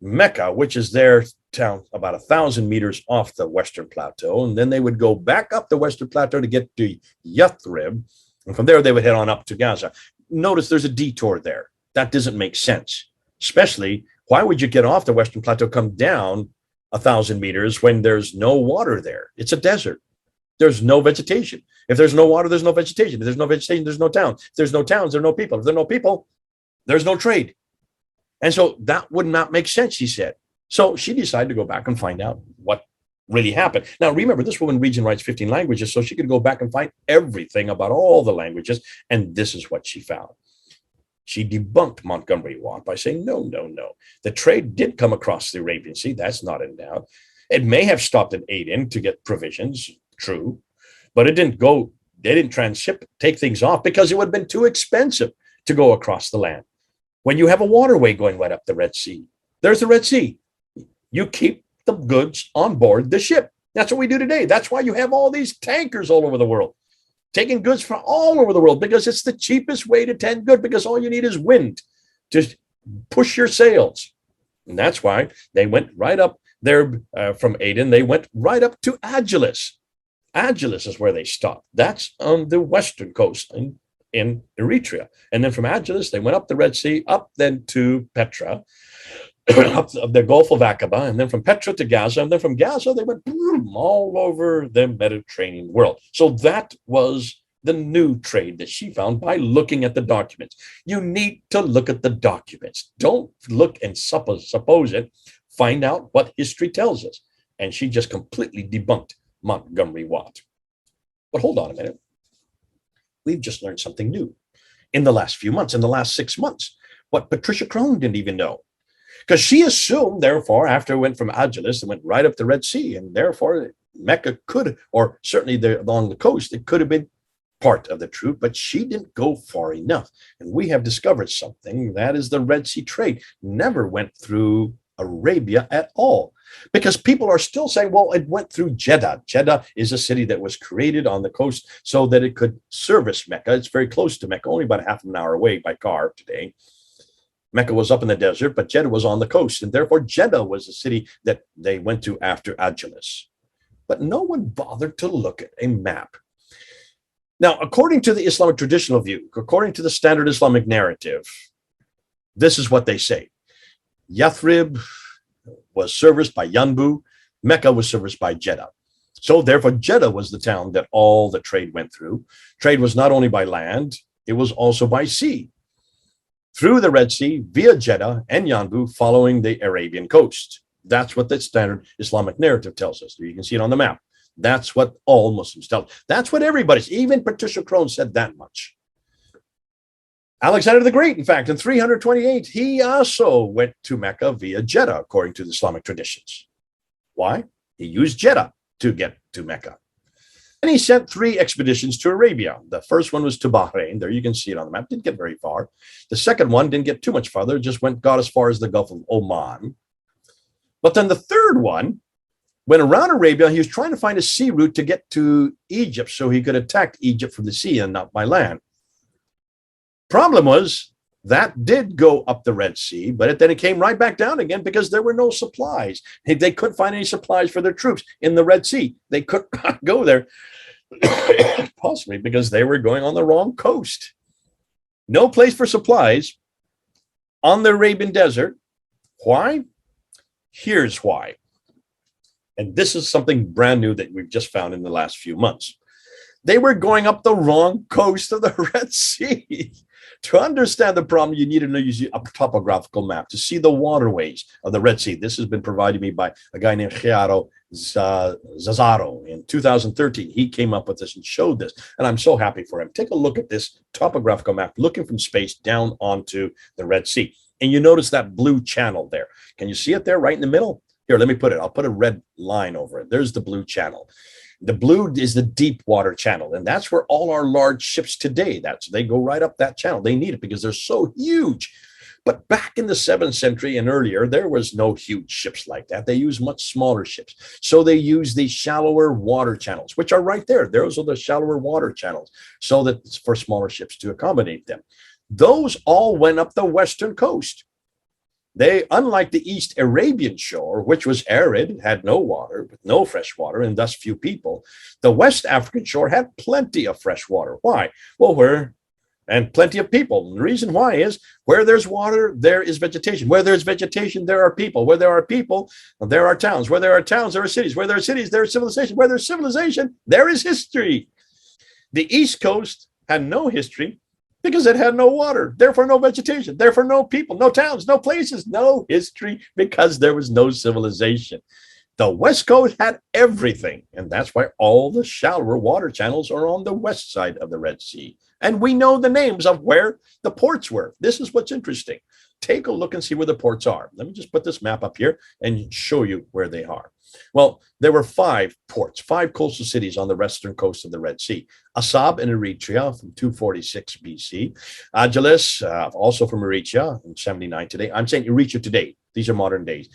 Mecca, which is their town about 1,000 meters off the Western Plateau. And then they would go back up the Western Plateau to get to Yathrib. And from there, they would head on up to Gaza. Notice there's a detour there. That doesn't make sense. Especially, why would you get off the Western Plateau, come down 1,000 meters when there's no water there? It's a desert. There's no vegetation. If there's no water, there's no vegetation. If there's no vegetation, there's no town. If there's no towns, there are no people. If there are no people, there's no trade. And so that would not make sense, she said. So she decided to go back and find out what really happened. Now, remember, this woman reads and writes 15 languages, so she could go back and find everything about all the languages. And this is what she found. She debunked Montgomery Watt by saying, no. The trade did come across the Arabian Sea. That's not in doubt. It may have stopped at Aden to get provisions, true, but it didn't go, they didn't transship, take things off, because it would have been too expensive to go across the land. When you have a waterway going right up the Red Sea, there's the Red Sea. You keep the goods on board the ship. That's what we do today. That's why you have all these tankers all over the world, taking goods from all over the world, because it's the cheapest way to tend good, because all you need is wind to push your sails. And that's why they went right up there from Aden. They went right up to Agilis. Agilis is where they stopped. That's on the western coast in Eritrea. And then from Agilis, they went up the Red Sea, up then to Petra, up the Gulf of Aqaba, and then from Petra to Gaza, and then from Gaza, they went all over the Mediterranean world. So that was the new trade that she found by looking at the documents. You need to look at the documents. Don't look and suppose it. Find out what history tells us. And she just completely debunked Montgomery Watt. But hold on a minute. We've just learned something new in the last few months, in the last 6 months, what Patricia Crone didn't even know. Because she assumed, therefore, after it went from Agilis, it went right up the Red Sea, and therefore Mecca could, or certainly along the coast, it could have been part of the truth, but she didn't go far enough. And we have discovered something, that is the Red Sea trade never went through Arabia at all. Because people are still saying, well, it went through Jeddah. Jeddah is a city that was created on the coast so that it could service Mecca. It's very close to Mecca, only about half an hour away by car today. Mecca was up in the desert, but Jeddah was on the coast, and therefore Jeddah was the city that they went to after Agilis. But no one bothered to look at a map. Now, according to the Islamic traditional view, according to the Standard Islamic Narrative, this is what they say. Yathrib was serviced by Yanbu. Mecca was serviced by Jeddah. So therefore, Jeddah was the town that all the trade went through. Trade was not only by land, it was also by sea. Through the Red Sea, via Jeddah and Yanbu, following the Arabian coast. That's what the Standard Islamic Narrative tells us. You can see it on the map. That's what all Muslims tell. That's what everybody's, even Patricia Crone said that much. Alexander the Great, in fact, in 328, he also went to Mecca via Jeddah, according to the Islamic traditions. Why? He used Jeddah to get to Mecca. And he sent 3 expeditions to Arabia. The first one was to Bahrain. There you can see it on the map. Didn't get very far. The second one didn't get too much farther, just got as far as the Gulf of Oman. But then the third one went around Arabia. He was trying to find a sea route to get to Egypt so he could attack Egypt from the sea and not by land. Problem was, that did go up the Red Sea, but then it came right back down again because there were no supplies. They couldn't find any supplies for their troops in the Red Sea. They could not go there, possibly because they were going on the wrong coast. No place for supplies on the Arabian desert. Why? Here's why. And this is something brand new that we've just found in the last few months. They were going up the wrong coast of the Red Sea. To understand the problem, you need to use a topographical map to see the waterways of the Red Sea. This has been provided me by a guy named Chiaro Zazzaro in 2013. He came up with this and showed this, and I'm so happy for him. Take a look at this topographical map, looking from space down onto the Red Sea. And you notice that blue channel there. Can you see it there right in the middle? Here, let me put it. I'll put a red line over it. There's the blue channel. The blue is the deep water channel, and that's where all our large ships today, they go right up that channel. They need it because they're so huge. But back in the 7th century and earlier, there was no huge ships like that. They used much smaller ships. So they used these shallower water channels, which are right there. Those are the shallower water channels, so that it's for smaller ships to accommodate them. Those all went up the western coast. They, unlike the East Arabian shore, which was arid, had no water, with no fresh water, and thus few people, the West African shore had plenty of fresh water. Why? Well, and plenty of people. And the reason why is where there's water, there is vegetation. Where there's vegetation, there are people. Where there are people, there are towns. Where there are towns, there are cities. Where there are cities, there is civilization. Where there's civilization, there is history. The East Coast had no history because it had no water, therefore no vegetation, therefore no people, no towns, no places, no history, because there was no civilization. The West Coast had everything, and that's why all the shallower water channels are on the west side of the Red Sea. And we know the names of where the ports were. This is what's interesting. Take a look and see where the ports are. Let me just put this map up here and show you where they are. Well, there were 5 ports, 5 coastal cities on the western coast of the Red Sea. Asab in Eritrea from 246 BC. Agilis, also from Eritrea in 79 today. I'm saying Eritrea today. These are modern days,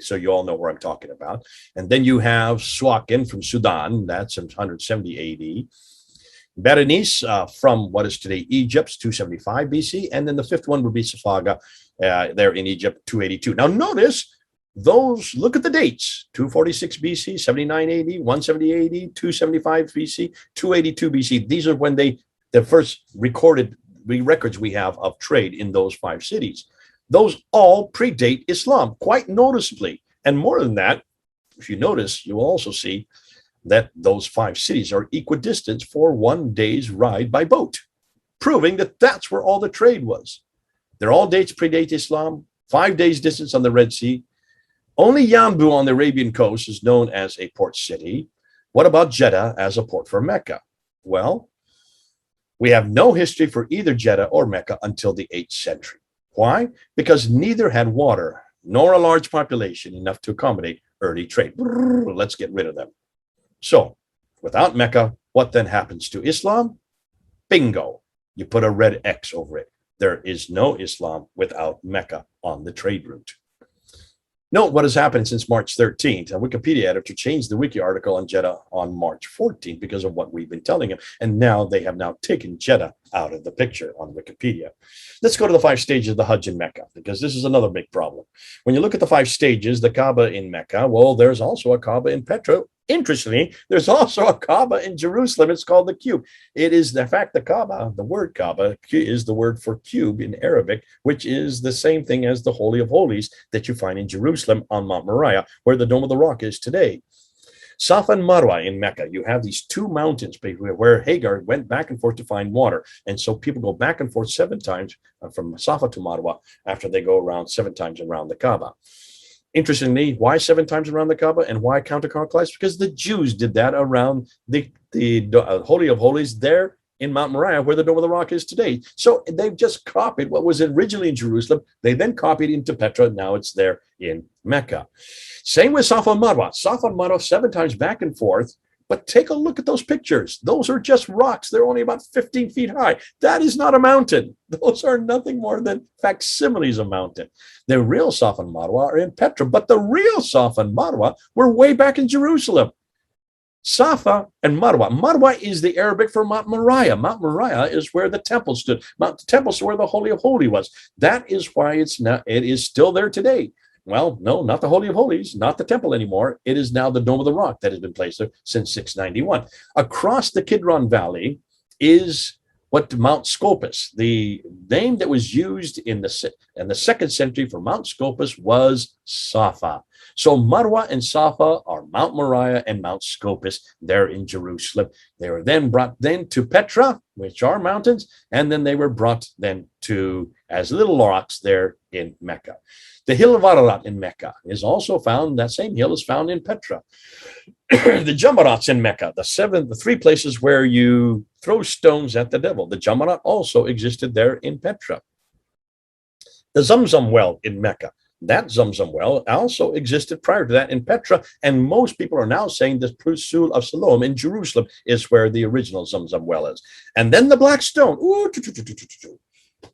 so you all know where I'm talking about. And then you have Suakin from Sudan. That's in 170 AD. Berenice from what is today Egypt, 275 BC. And then the 5th one would be Safaga there in Egypt, 282. Now notice those, look at the dates, 246 BC, 79 AD, 170 AD, 275 BC, 282 BC. These are when the first recorded records we have of trade in those 5 cities. Those all predate Islam quite noticeably. And more than that, if you notice, you will also see that those 5 cities are equidistant for 1 day's ride by boat, proving that that's where all the trade was. They're all dates predate Islam, 5 days distance on the Red Sea. Only Yanbu on the Arabian coast is known as a port city. What about Jeddah as a port for Mecca? Well, we have no history for either Jeddah or Mecca until the 8th century. Why? Because neither had water nor a large population enough to accommodate early trade. Let's get rid of them. So, without Mecca, what then happens to Islam? Bingo. You put a red X over it. There is no Islam without Mecca on the trade route. Note what has happened since March 13th. A Wikipedia editor changed the wiki article on Jeddah on March 14th because of what we've been telling him. And now they have now taken Jeddah out of the picture on Wikipedia. Let's go to the 5 stages of the Hajj in Mecca, because this is another big problem. When you look at the 5 stages, the Kaaba in Mecca, well, there's also a Kaaba in Petra. Interestingly, there's also a Kaaba in Jerusalem. It's called the Cube. It is, in fact, the Kaaba, the word Kaaba is the word for cube in Arabic, which is the same thing as the Holy of Holies that you find in Jerusalem on Mount Moriah, where the Dome of the Rock is today. Safa and Marwa in Mecca, you have these 2 mountains where Hagar went back and forth to find water. And so people go back and forth 7 times from Safa to Marwa after they go around 7 times around the Kaaba. Interestingly, why 7 times around the Kaaba and why counterclockwise? Because the Jews did that around the Holy of Holies there in Mount Moriah, where the Dome of the Rock is today. So they've just copied what was originally in Jerusalem. They then copied into Petra. Now it's there in Mecca. Same with Safa and Marwa. Safa and Marwa 7 times back and forth. But take a look at those pictures. Those are just rocks. They're only about 15 feet high. That is not a mountain. Those are nothing more than facsimiles of mountain. The real Safa and Marwa are in Petra, but the real Safa and Marwa were way back in Jerusalem. Safa and Marwa. Marwa is the Arabic for Mount Moriah. Mount Moriah is where the temple stood. Mount Temple is where the Holy of Holies was. That is why it is still there today. Well, no, not the Holy of Holies, not the temple anymore. It is now the Dome of the Rock that has been placed there since 691. Across the Kidron Valley is what Mount Scopus. The name that was used in the 2nd century for Mount Scopus was Safa. So Marwa and Safa are Mount Moriah and Mount Scopus there in Jerusalem. They were then brought to Petra, which are mountains, and then they were brought then to as little rocks there in Mecca. The hill of Ararat in Mecca is also found, that same hill is found in Petra. The Jamarats in Mecca, the 3 places where you throw stones at the devil. The Jamarat also existed there in Petra. The Zamzam well in Mecca, that Zamzam well also existed prior to that in Petra, and most people are now saying the Prusul of Siloam in Jerusalem is where the original Zamzam well is. And then the Black Stone.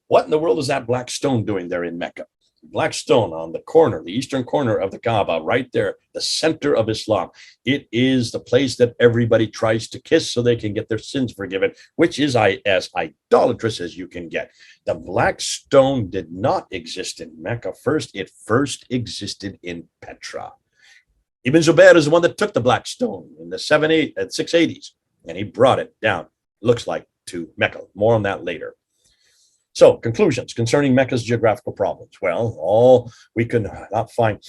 What in the world is that black stone doing there in Mecca? Black stone on the corner, the eastern corner of the Kaaba, right there, the center of Islam. It is the place that everybody tries to kiss so they can get their sins forgiven, which is as idolatrous as you can get. The black stone did not exist in Mecca first. It first existed in Petra. Ibn Zubair is the one that took the black stone in the 680s, and he brought it down, looks like, to Mecca. More on that later. So, conclusions concerning Mecca's geographical problems. Well, we could not find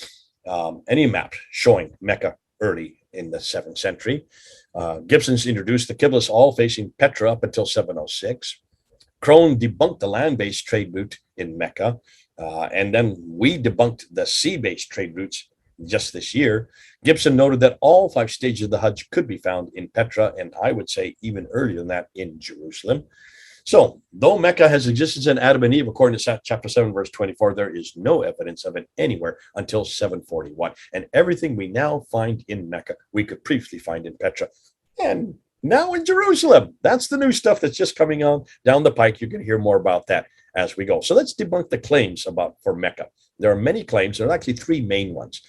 any map showing Mecca early in the 7th century. Gibson's introduced the Qiblas all facing Petra up until 706. Crone debunked the land-based trade route in Mecca, and then we debunked the sea-based trade routes just this year. Gibson noted that all 5 stages of the Hajj could be found in Petra, and I would say even earlier than that in Jerusalem. So, though Mecca has existed in Adam and Eve, according to chapter 7, verse 24, there is no evidence of it anywhere until 741. And everything we now find in Mecca, we could previously find in Petra. And now in Jerusalem. That's the new stuff that's just coming on down the pike. You can hear more about that as we go. So let's debunk the claims for Mecca. There are many claims. There are actually 3 main ones.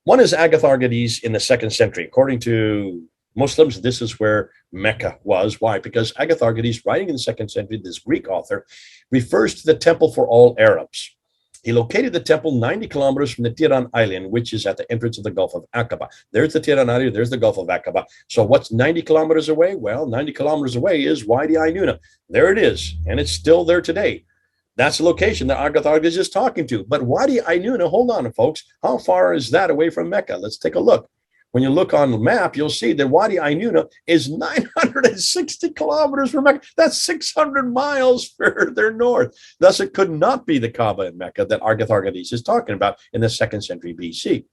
One is Agatharchides in the 2nd century. According to Muslims, this is where Mecca was. Why? Because Agatharchides, writing in the 2nd century, this Greek author, refers to the temple for all Arabs. He located the temple 90 kilometers from the Tiran Island, which is at the entrance of the Gulf of Aqaba. There's the Tiran Island, there's the Gulf of Aqaba. So what's 90 kilometers away? Well, 90 kilometers away is Wadi Ainuna. There it is, and it's still there today. That's the location that Agatharchides is talking to. But Wadi Ainuna, hold on, folks, how far is that away from Mecca? Let's take a look. When you look on the map, you'll see that Wadi Ainuna is 960 kilometers from Mecca. That's 600 miles further north. Thus, it could not be the Kaaba in Mecca that Agatharchides is talking about in the 2nd century BC.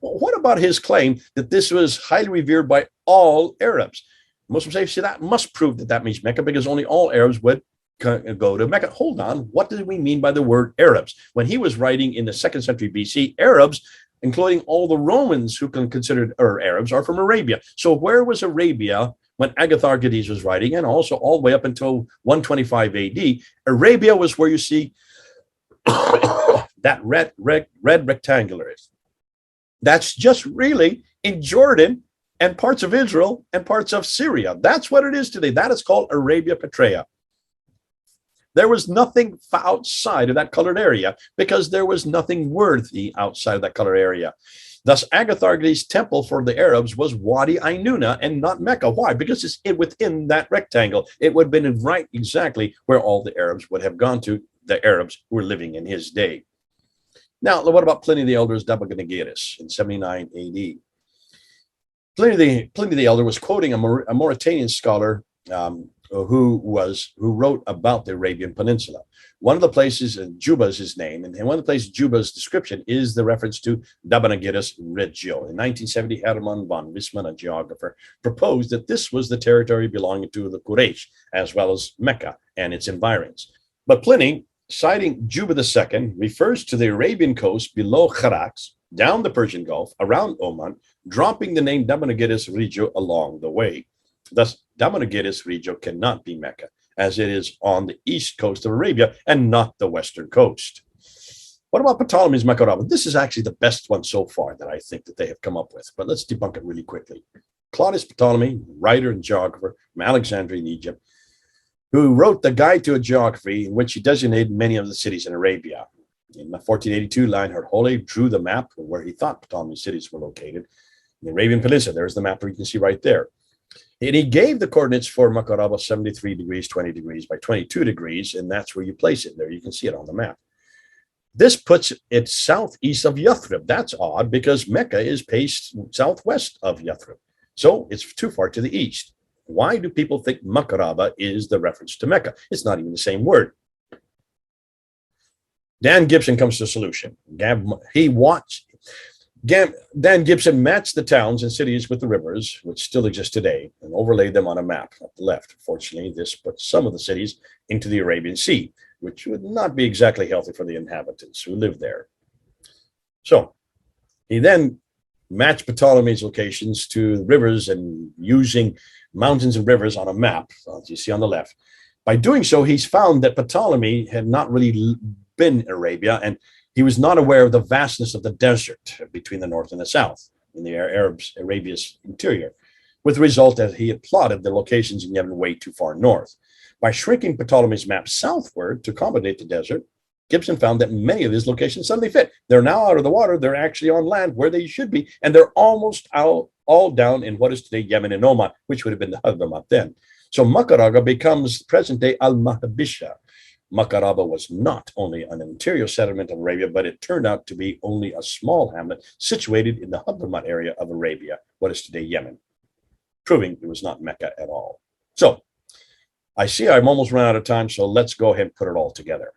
Well, what about his claim that this was highly revered by all Arabs? Muslims say, see, that must prove that that means Mecca because only all Arabs would go to Mecca. Hold on. What do we mean by the word Arabs? When he was writing in the 2nd century BC, Arabs, including all the Romans who can consider Arabs, are from Arabia. So where was Arabia when Agatharchides was writing, and also all the way up until 125 AD? Arabia was where you see that red rectangular is. That's just really in Jordan and parts of Israel and parts of Syria. That's what it is today. That is called Arabia Petraea. There was nothing outside of that colored area because there was nothing worthy outside of that colored area. Thus, Agatharchides' temple for the Arabs was Wadi Ainuna and not Mecca. Why? Because it's within that rectangle. It would have been right exactly where all the Arabs would have gone to, the Arabs who were living in his day. Now, what about Pliny the Elder's Debunks in 79 AD? Pliny the Elder was quoting a Mauritanian scholar who wrote about the Arabian Peninsula. One of the places, Juba is his name, and one of the places Juba's description is the reference to Debunks Regio. In 1970, Hermann von Wissmann, a geographer, proposed that this was the territory belonging to the Quraysh, as well as Mecca and its environs. But Pliny, citing Juba II, refers to the Arabian coast below Kharax, down the Persian Gulf, around Oman, dropping the name Debunks Regio along the way. Thus, Debunks Regio cannot be Mecca, as it is on the east coast of Arabia and not the western coast. What about Ptolemy's Mecca? This is actually the best one so far that I think that they have come up with, but let's debunk it really quickly. Claudius Ptolemy, writer and geographer from Alexandria in Egypt, who wrote the Guide to a Geography in which he designated many of the cities in Arabia. In 1482, Lionheart Holle drew the map where he thought Ptolemy's cities were located. In the Arabian Peninsula, there's the map where you can see right there. And he gave the coordinates for Mecca 73 degrees, 20 degrees by 22 degrees, and that's where you place it. There you can see it on the map. This puts it southeast of Yathrib. That's odd because Mecca is placed southwest of Yathrib. So it's too far to the east. Why do people think Mecca is the reference to Mecca? It's not even the same word. Dan Gibson comes to a solution. Dan Gibson matched the towns and cities with the rivers, which still exist today, and overlaid them on a map at the left. Fortunately, this puts some of the cities into the Arabian Sea, which would not be exactly healthy for the inhabitants who live there. So he then matched Ptolemy's locations to rivers and using mountains and rivers on a map, as you see on the left. By doing so, he's found that Ptolemy had not really been in Arabia, and he was not aware of the vastness of the desert between the north and the south in the Arabia's interior, with the result that he had plotted the locations in Yemen way too far north. By shrinking Ptolemy's map southward to accommodate the desert, Gibson found that many of his locations suddenly fit. They're now out of the water, they're actually on land where they should be, and they're almost all down in what is today Yemen and Oman, which would have been the Hadramaut then. So Makkah becomes present-day Al-Mahabisha. Makkah was not only an interior settlement of Arabia, but it turned out to be only a small hamlet situated in the Hadramaut area of Arabia, what is today Yemen, proving it was not Mecca at all. So I see I'm almost run out of time, so let's go ahead and put it all together.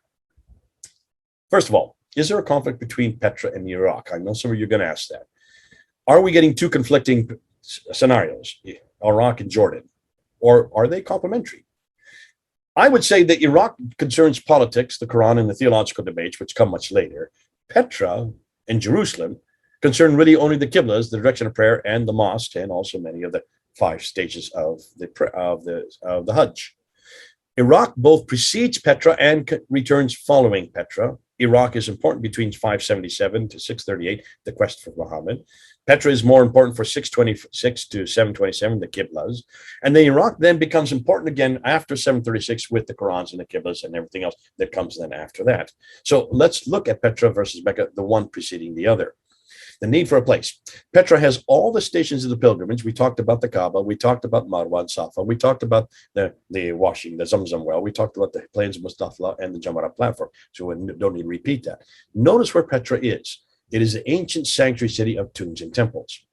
First of all, is there a conflict between Petra and Iraq? I know some of you are going to ask that. Are we getting two conflicting scenarios, Iraq and Jordan, or are they complementary? I would say that Iraq concerns politics, the Qur'an, and the theological debates, which come much later. Petra and Jerusalem concern really only the Qiblas, the direction of prayer, and the mosque, and also many of the 5 stages of the Hajj. Iraq both precedes Petra and returns following Petra. Iraq is important between 577 to 638, the quest for Muhammad. Petra is more important for 626 to 727, the Qiblas. And then Iraq then becomes important again after 736 with the Qur'ans and the Qiblas and everything else that comes then after that. So let's look at Petra versus Mecca, the one preceding the other. The need for a place. Petra has all the stations of the pilgrimage. We talked about the Kaaba. We talked about Marwa and Safa. We talked about the washing, the Zamzam well. We talked about the plains of Mustafa and the Jamarat platform. So we don't need to repeat that. Notice where Petra is. It is the ancient sanctuary city of tombs and temples.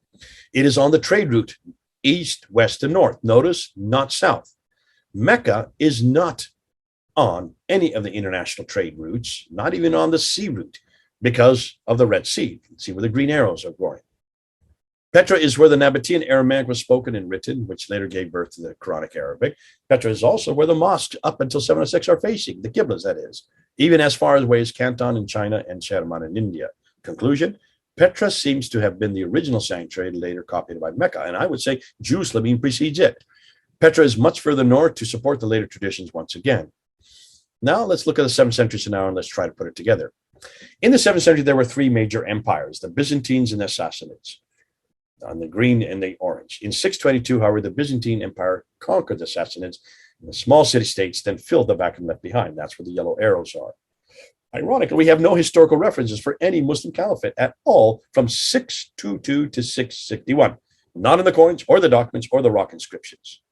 It is on the trade route, east, west, and north. Notice, not south. Mecca is not on any of the international trade routes, not even on the sea route, because of the Red Sea. You can see where the green arrows are going. Petra is where the Nabatean Aramaic was spoken and written, which later gave birth to the Quranic Arabic. Petra is also where the mosques up until 706 are facing, the Qiblas, that is, even as far away as Canton in China and Sharman in India. Conclusion, Petra seems to have been the original sanctuary, later copied by Mecca, and I would say Jerusalem precedes it. Petra is much further north to support the later traditions once again. Now let's look at the 7th century scenario and let's try to put it together. In the 7th century, there were 3 major empires, the Byzantines and the Sassanids, on the green and the orange. In 622, however, the Byzantine Empire conquered the Sassanids, and the small city-states then filled the vacuum left behind. That's where the yellow arrows are. Ironically, we have no historical references for any Muslim caliphate at all from 622 to 661, not in the coins or the documents or the rock inscriptions.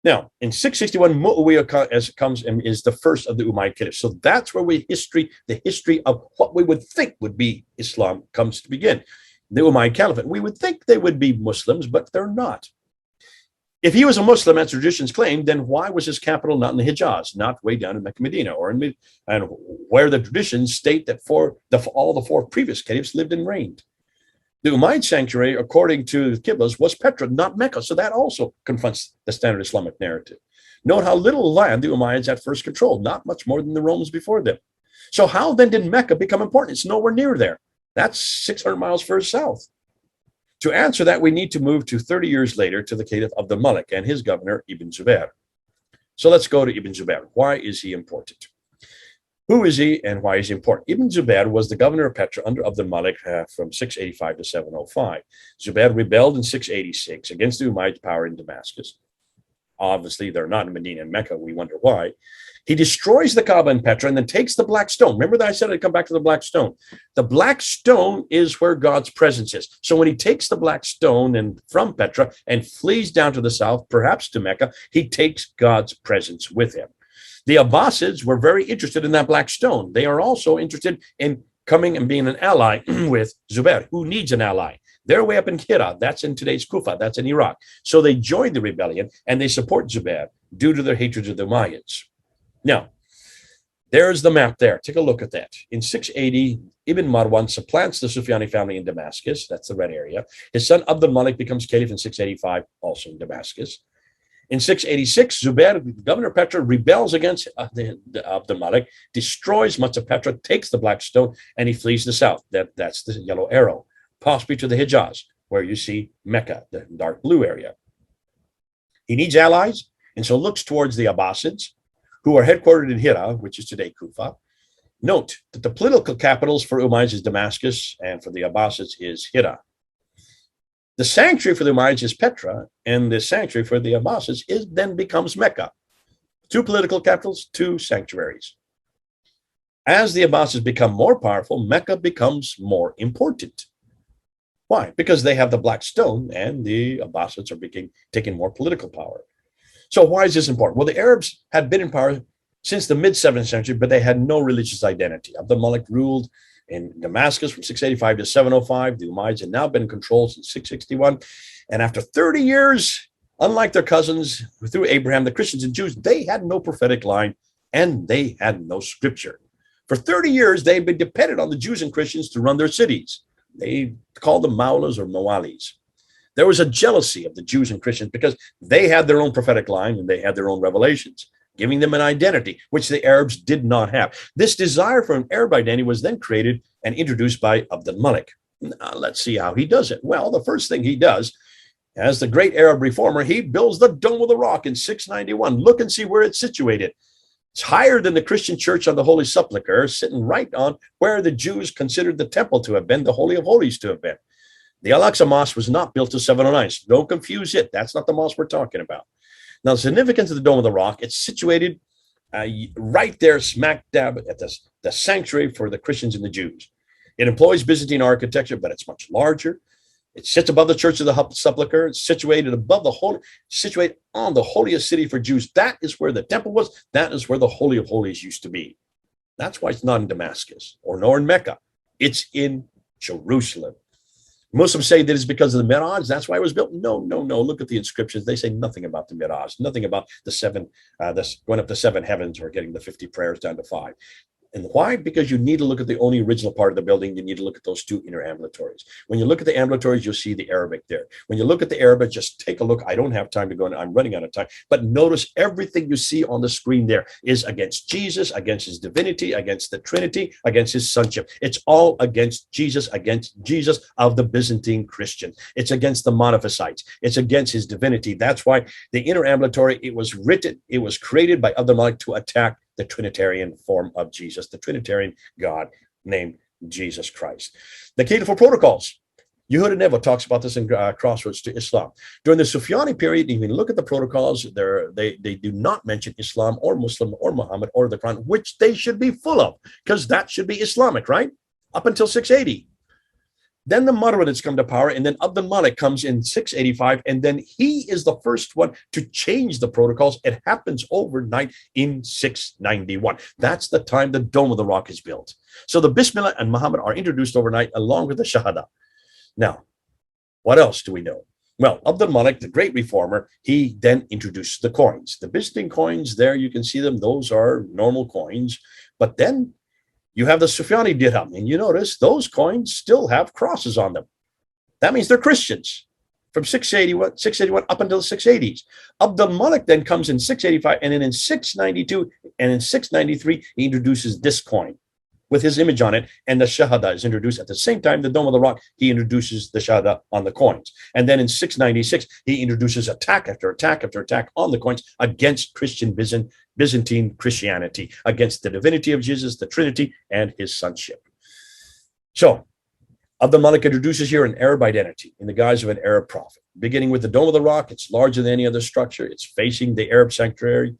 Now, in 661, Muawiyah as it comes and is the first of the Umayyad caliphs. So that's where the history of what we would think would be Islam comes to begin. The Umayyad Caliphate. We would think they would be Muslims, but they're not. If he was a Muslim, as traditions claim, then why was his capital not in the Hijaz, not way down in Mecca, Medina, or and where the traditions state that all the 4 previous caliphs lived and reigned? The Umayyad sanctuary, according to the Qiblas, was Petra, not Mecca. So that also confronts the Standard Islamic Narrative. Note how little land the Umayyads at first controlled, not much more than the Romans before them. So how then did Mecca become important? It's nowhere near there. That's 600 miles further south. To answer that, we need to move to 30 years later to the Caliph Abd al-Malik and his governor, Ibn Zubair. So let's go to Ibn Zubair. Why is he important? Who is he and why is he important? Ibn Zubair was the governor of Petra under Abd al-Malik from 685 to 705. Zubair rebelled in 686 against the Umayyad power in Damascus. Obviously, they're not in Medina and Mecca. We wonder why. He destroys the Kaaba in Petra and then takes the black stone. Remember that I said I'd come back to the black stone. The black stone is where God's presence is. So when he takes the black stone and from Petra and flees down to the south, perhaps to Mecca, he takes God's presence with him. The Abbasids were very interested in that black stone. They are also interested in coming and being an ally with Zubair. Who needs an ally? They're way up in Hira. That's in today's Kufa. That's in Iraq. So they joined the rebellion and they support Zubair due to their hatred of the Umayyads. Now, there's the map there. Take a look at that. In 680, Ibn Marwan supplants the Sufyani family in Damascus. That's the red area. His son Abd al-Malik becomes caliph in 685, also in Damascus. In 686, Zubair, governor of Petra, rebels against Abd al-Malik, destroys much of Petra, takes the black stone, and he flees the south. That's the yellow arrow, possibly to the Hijaz, where you see Mecca, the dark blue area. He needs allies, and so looks towards the Abbasids, who are headquartered in Hira, which is today Kufa. Note that the political capitals for Umayyads is Damascus, and for the Abbasids is Hira. The sanctuary for the Umayyads is Petra, and the sanctuary for the Abbasids then becomes Mecca. Two political capitals, two sanctuaries. As the Abbasids become more powerful, Mecca becomes more important. Why? Because they have the black stone, and the Abbasids are taking more political power. So why is this important? Well, the Arabs had been in power since the mid-7th century, but they had no religious identity. Abd al-Malik ruled in Damascus from 685 to 705. The Umayyads had now been in control since 661. And after 30 years, unlike their cousins through Abraham, the Christians and Jews, they had no prophetic line and they had no scripture. For 30 years, they've been dependent on the Jews and Christians to run their cities. They called them Maulas or Mawalis. There was a jealousy of the Jews and Christians because they had their own prophetic line and they had their own revelations, giving them an identity, which the Arabs did not have. This desire for an Arab identity was then created and introduced by Abd al-Malik. Now, let's see how he does it. Well, the first thing he does, as the great Arab reformer, he builds the Dome of the Rock in 691. Look and see where it's situated. It's higher than the Christian church on the Holy Sepulchre, sitting right on where the Jews considered the temple to have been, the Holy of Holies to have been. The Al-Aqsa Mosque was not built till 709. So don't confuse it. That's not the mosque we're talking about. Now, the significance of the Dome of the Rock, it's situated right there, smack dab at the sanctuary for the Christians and the Jews. It employs Byzantine architecture, but it's much larger. It sits above the Church of the Sepulchre. It's situated situated on the holiest city for Jews. That is where the temple was. That is where the Holy of Holies used to be. That's why it's not in Damascus nor in Mecca. It's in Jerusalem. Muslims say that it's because of the Miraj. That's why it was built. No. Look at the inscriptions. They say nothing about the Miraj, nothing about the going up to 7 heavens or getting the 50 prayers down to 5. And why? Because you need to look at the only original part of the building. You need to look at those 2 inner ambulatories. When you look at the ambulatories, you'll see the Arabic there. When you look at the Arabic, just take a look. I don't have time to go in. I'm running out of time. But notice everything you see on the screen there is against Jesus, against his divinity, against the Trinity, against his sonship. It's all against Jesus of the Byzantine Christian. It's against the Monophysites. It's against his divinity. That's why the inner ambulatory, it was created by Abd al-Malik to attack the Trinitarian form of Jesus, the Trinitarian God named Jesus Christ. The Caliphal protocols. Yehuda Nevo talks about this in Crossroads to Islam. During the Sufyani period, if you look at the protocols, they do not mention Islam or Muslim or Muhammad or the Quran, which they should be full of, because that should be Islamic, right? Up until 680. Then the Marwanids come to power, and then Abd al-Malik comes in 685, and then he is the first one to change the protocols. It happens overnight in 691. That's the time the Dome of the Rock is built. So the Bismillah and Muhammad are introduced overnight along with the Shahada. Now, what else do we know? Well, Abd al-Malik, the great reformer, he then introduced the coins. The Byzantine coins, there you can see them. Those are normal coins. But then you have the Sufyani dirham, and you notice those coins still have crosses on them. That means they're Christians from 681 up until the 680s. Abd al-Malik then comes in 685, and then in 692 and in 693, he introduces this coin with his image on it, and the Shahada is introduced. At the same time, the Dome of the Rock, he introduces the Shahada on the coins. And then in 696, he introduces attack after attack after attack on the coins against Christian Byzantine Christianity, against the divinity of Jesus, the Trinity, and his sonship. So Abd al-Malik introduces here an Arab identity in the guise of an Arab prophet. Beginning with the Dome of the Rock, it's larger than any other structure. It's facing the Arab sanctuary,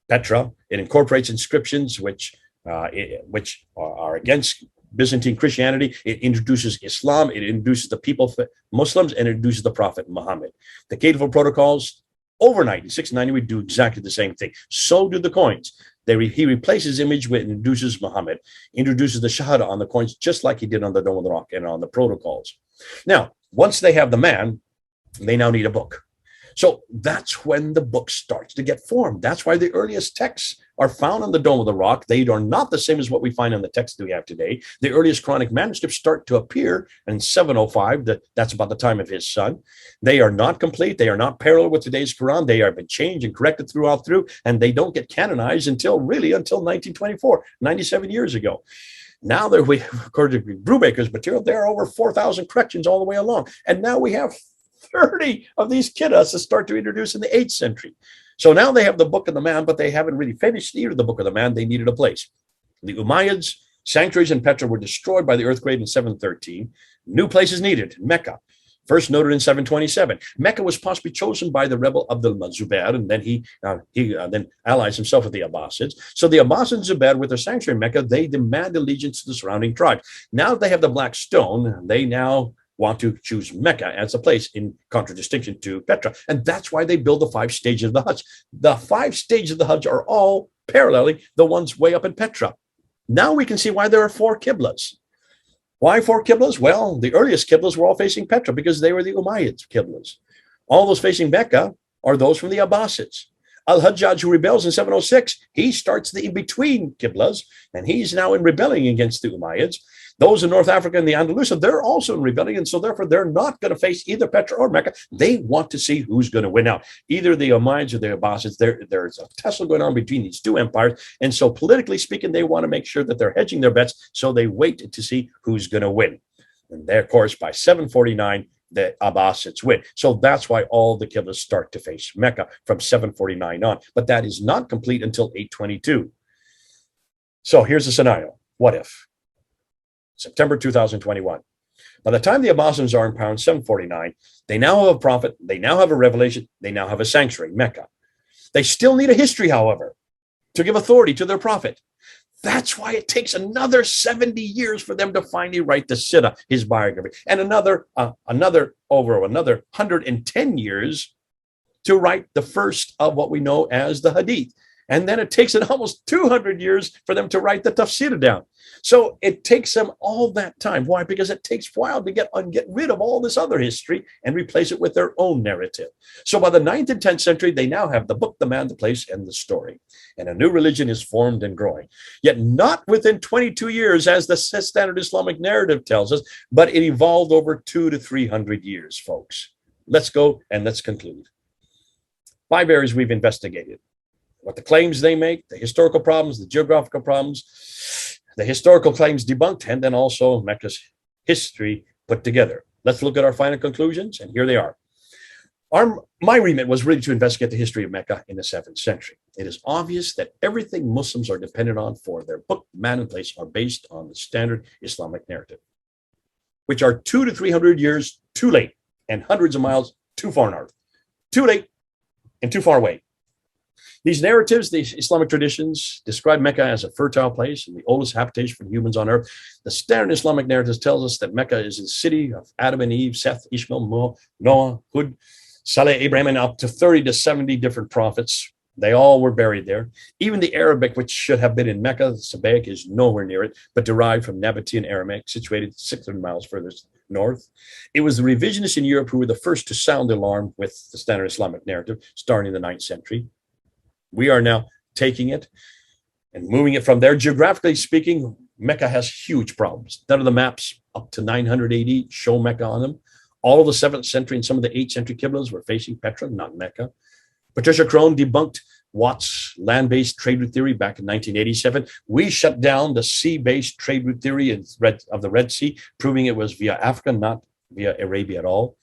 Petra. It incorporates inscriptions which are against Byzantine Christianity. It introduces Islam. It introduces the people, Muslims, and it introduces the Prophet Muhammad. The Caliphal protocols, overnight in 690, we do exactly the same thing. So do the coins. He replaces image with introduces Muhammad, introduces the Shahada on the coins, just like he did on the Dome of the Rock and on the protocols. Now, once they have the man, they now need a book. So that's when the book starts to get formed. That's why the earliest texts are found on the Dome of the Rock. They are not the same as what we find in the texts we have today. The earliest Quranic manuscripts start to appear in 705. That's about the time of his son. They are not complete. They are not parallel with today's Quran. They have been changed and corrected throughout, and they don't get canonized until 1924, 97 years ago. Now, according to Brubaker's material, there are over 4,000 corrections all the way along. And now we have 30 of these kiddas to start to introduce in the 8th century. So now they have the Book of the Man, but they haven't really finished either the Book of the Man. They needed a place. The Umayyads' sanctuaries in Petra were destroyed by the earthquake in 713. New places needed. Mecca, first noted in 727. Mecca was possibly chosen by the rebel Abdul Zubair, and then he then allies himself with the Abbasids. So the Abbasids and Zubair, with their sanctuary in Mecca, they demand allegiance to the surrounding tribes. Now that they have the Black Stone, they now want to choose Mecca as a place in contradistinction to Petra. And that's why they build the 5 stages of the Hajj. The 5 stages of the Hajj are all paralleling the ones way up in Petra. Now we can see why there are 4 Qiblas. Why 4 Qiblas? Well, the earliest Qiblas were all facing Petra because they were the Umayyad Qiblas. All those facing Mecca are those from the Abbasids. Al-Hajjaj, who rebels in 706, he starts the in-between Qiblas, and he's now in rebelling against the Umayyads. Those in North Africa and the Andalusia, they're also in rebellion, so therefore they're not going to face either Petra or Mecca. They want to see who's going to win out. Either the Umayyads or the Abbasids. There's a tussle going on between these 2 empires, and so politically speaking, they want to make sure that they're hedging their bets, so they wait to see who's going to win. And there, of course, by 749, the Abbasids win. So that's why all the Qiblas start to face Mecca from 749 on. But that is not complete until 822. So here's the scenario. What if? September 2021. By the time the Abbasids are in power in 749, they now have a prophet, they now have a revelation, they now have a sanctuary, Mecca. They still need a history, however, to give authority to their prophet. That's why it takes another 70 years for them to finally write the Sirah, his biography, and another 110 years to write the first of what we know as the Hadith. And then it takes almost 200 years for them to write the tafsir down. So it takes them all that time. Why? Because it takes a while to get rid of all this other history and replace it with their own narrative. So by the 9th and 10th century, they now have the book, the man, the place, and the story. And a new religion is formed and growing. Yet not within 22 years, as the Standard Islamic Narrative tells us, but it evolved over 200 to 300 years, folks. Let's go and let's conclude. 5 areas we've investigated. What the claims they make, the historical problems, the geographical problems, the historical claims debunked, and then also Mecca's history put together. Let's look at our final conclusions, and here they are. My remit was really to investigate the history of Mecca in the 7th century. It is obvious that everything Muslims are dependent on for their book, man, and place are based on the Standard Islamic Narrative, which are 200 to 300 years too late and hundreds of miles too far north. Too late and too far away. These narratives, these Islamic traditions, describe Mecca as a fertile place and the oldest habitation for humans on earth. The Standard Islamic Narratives tells us that Mecca is the city of Adam and Eve, Seth, Ishmael, Noah, Hud, Saleh, Abraham, and up to 30 to 70 different prophets. They all were buried there. Even the Arabic, which should have been in Mecca, the Sabbaic, is nowhere near it, but derived from Nabatean Aramaic, situated 600 miles further north. It was the revisionists in Europe who were the first to sound the alarm with the Standard Islamic Narrative, starting in the 9th century. We are now taking it and moving it from there. Geographically speaking, Mecca has huge problems. None of the maps up to 900 AD show Mecca on them. All of the 7th century and some of the 8th century Qiblas were facing Petra, not Mecca. Patricia Crone debunked Watt's land-based trade route theory back in 1987. We shut down the sea-based trade route theory of the Red Sea, proving it was via Africa, not via Arabia at all.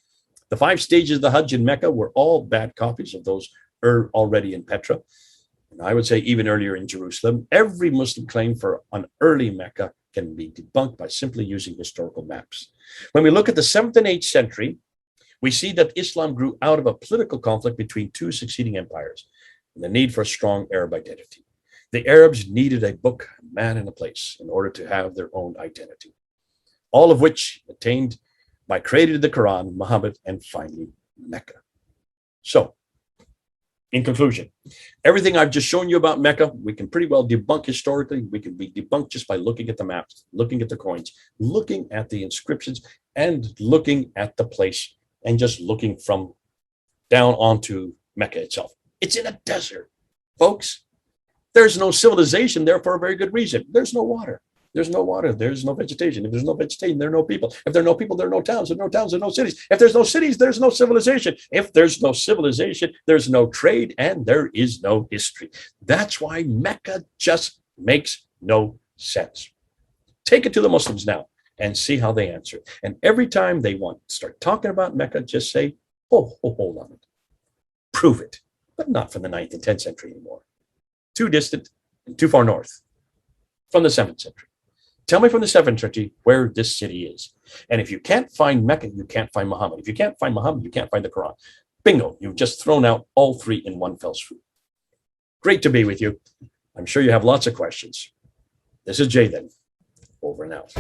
The 5 stages of the Hajj in Mecca were all bad copies of those already in Petra. And I would say even earlier in Jerusalem. Every Muslim claim for an early Mecca can be debunked by simply using historical maps. When we look at the 7th and 8th century, we see that Islam grew out of a political conflict between 2 succeeding empires and the need for a strong Arab identity. The Arabs needed a book, a man, and a place in order to have their own identity, all of which attained by creating the Qur'an, Muhammad, and finally Mecca. So, in conclusion, everything I've just shown you about Mecca, we can pretty well debunk historically. We can be debunked just by looking at the maps, looking at the coins, looking at the inscriptions, and looking at the place, and just looking from down onto Mecca itself. It's in a desert, folks. There's no civilization there for a very good reason. There's no water. There's no water. There's no vegetation. If there's no vegetation, there are no people. If there are no people, there are no towns. If there are no towns, there are no cities. If there's no cities, there's no civilization. If there's no civilization, there's no trade, and there is no history. That's why Mecca just makes no sense. Take it to the Muslims now and see how they answer it. And every time they want to start talking about Mecca, just say, oh, hold on. Prove it. but not from the 9th and 10th century anymore. Too distant and too far north. From the 7th century. Tell me from the 7th century where this city is. And if you can't find Mecca, you can't find Muhammad. If you can't find Muhammad, you can't find the Quran. Bingo, you've just thrown out all three in one fell swoop. Great to be with you. I'm sure you have lots of questions. This is Jay then. Over and out.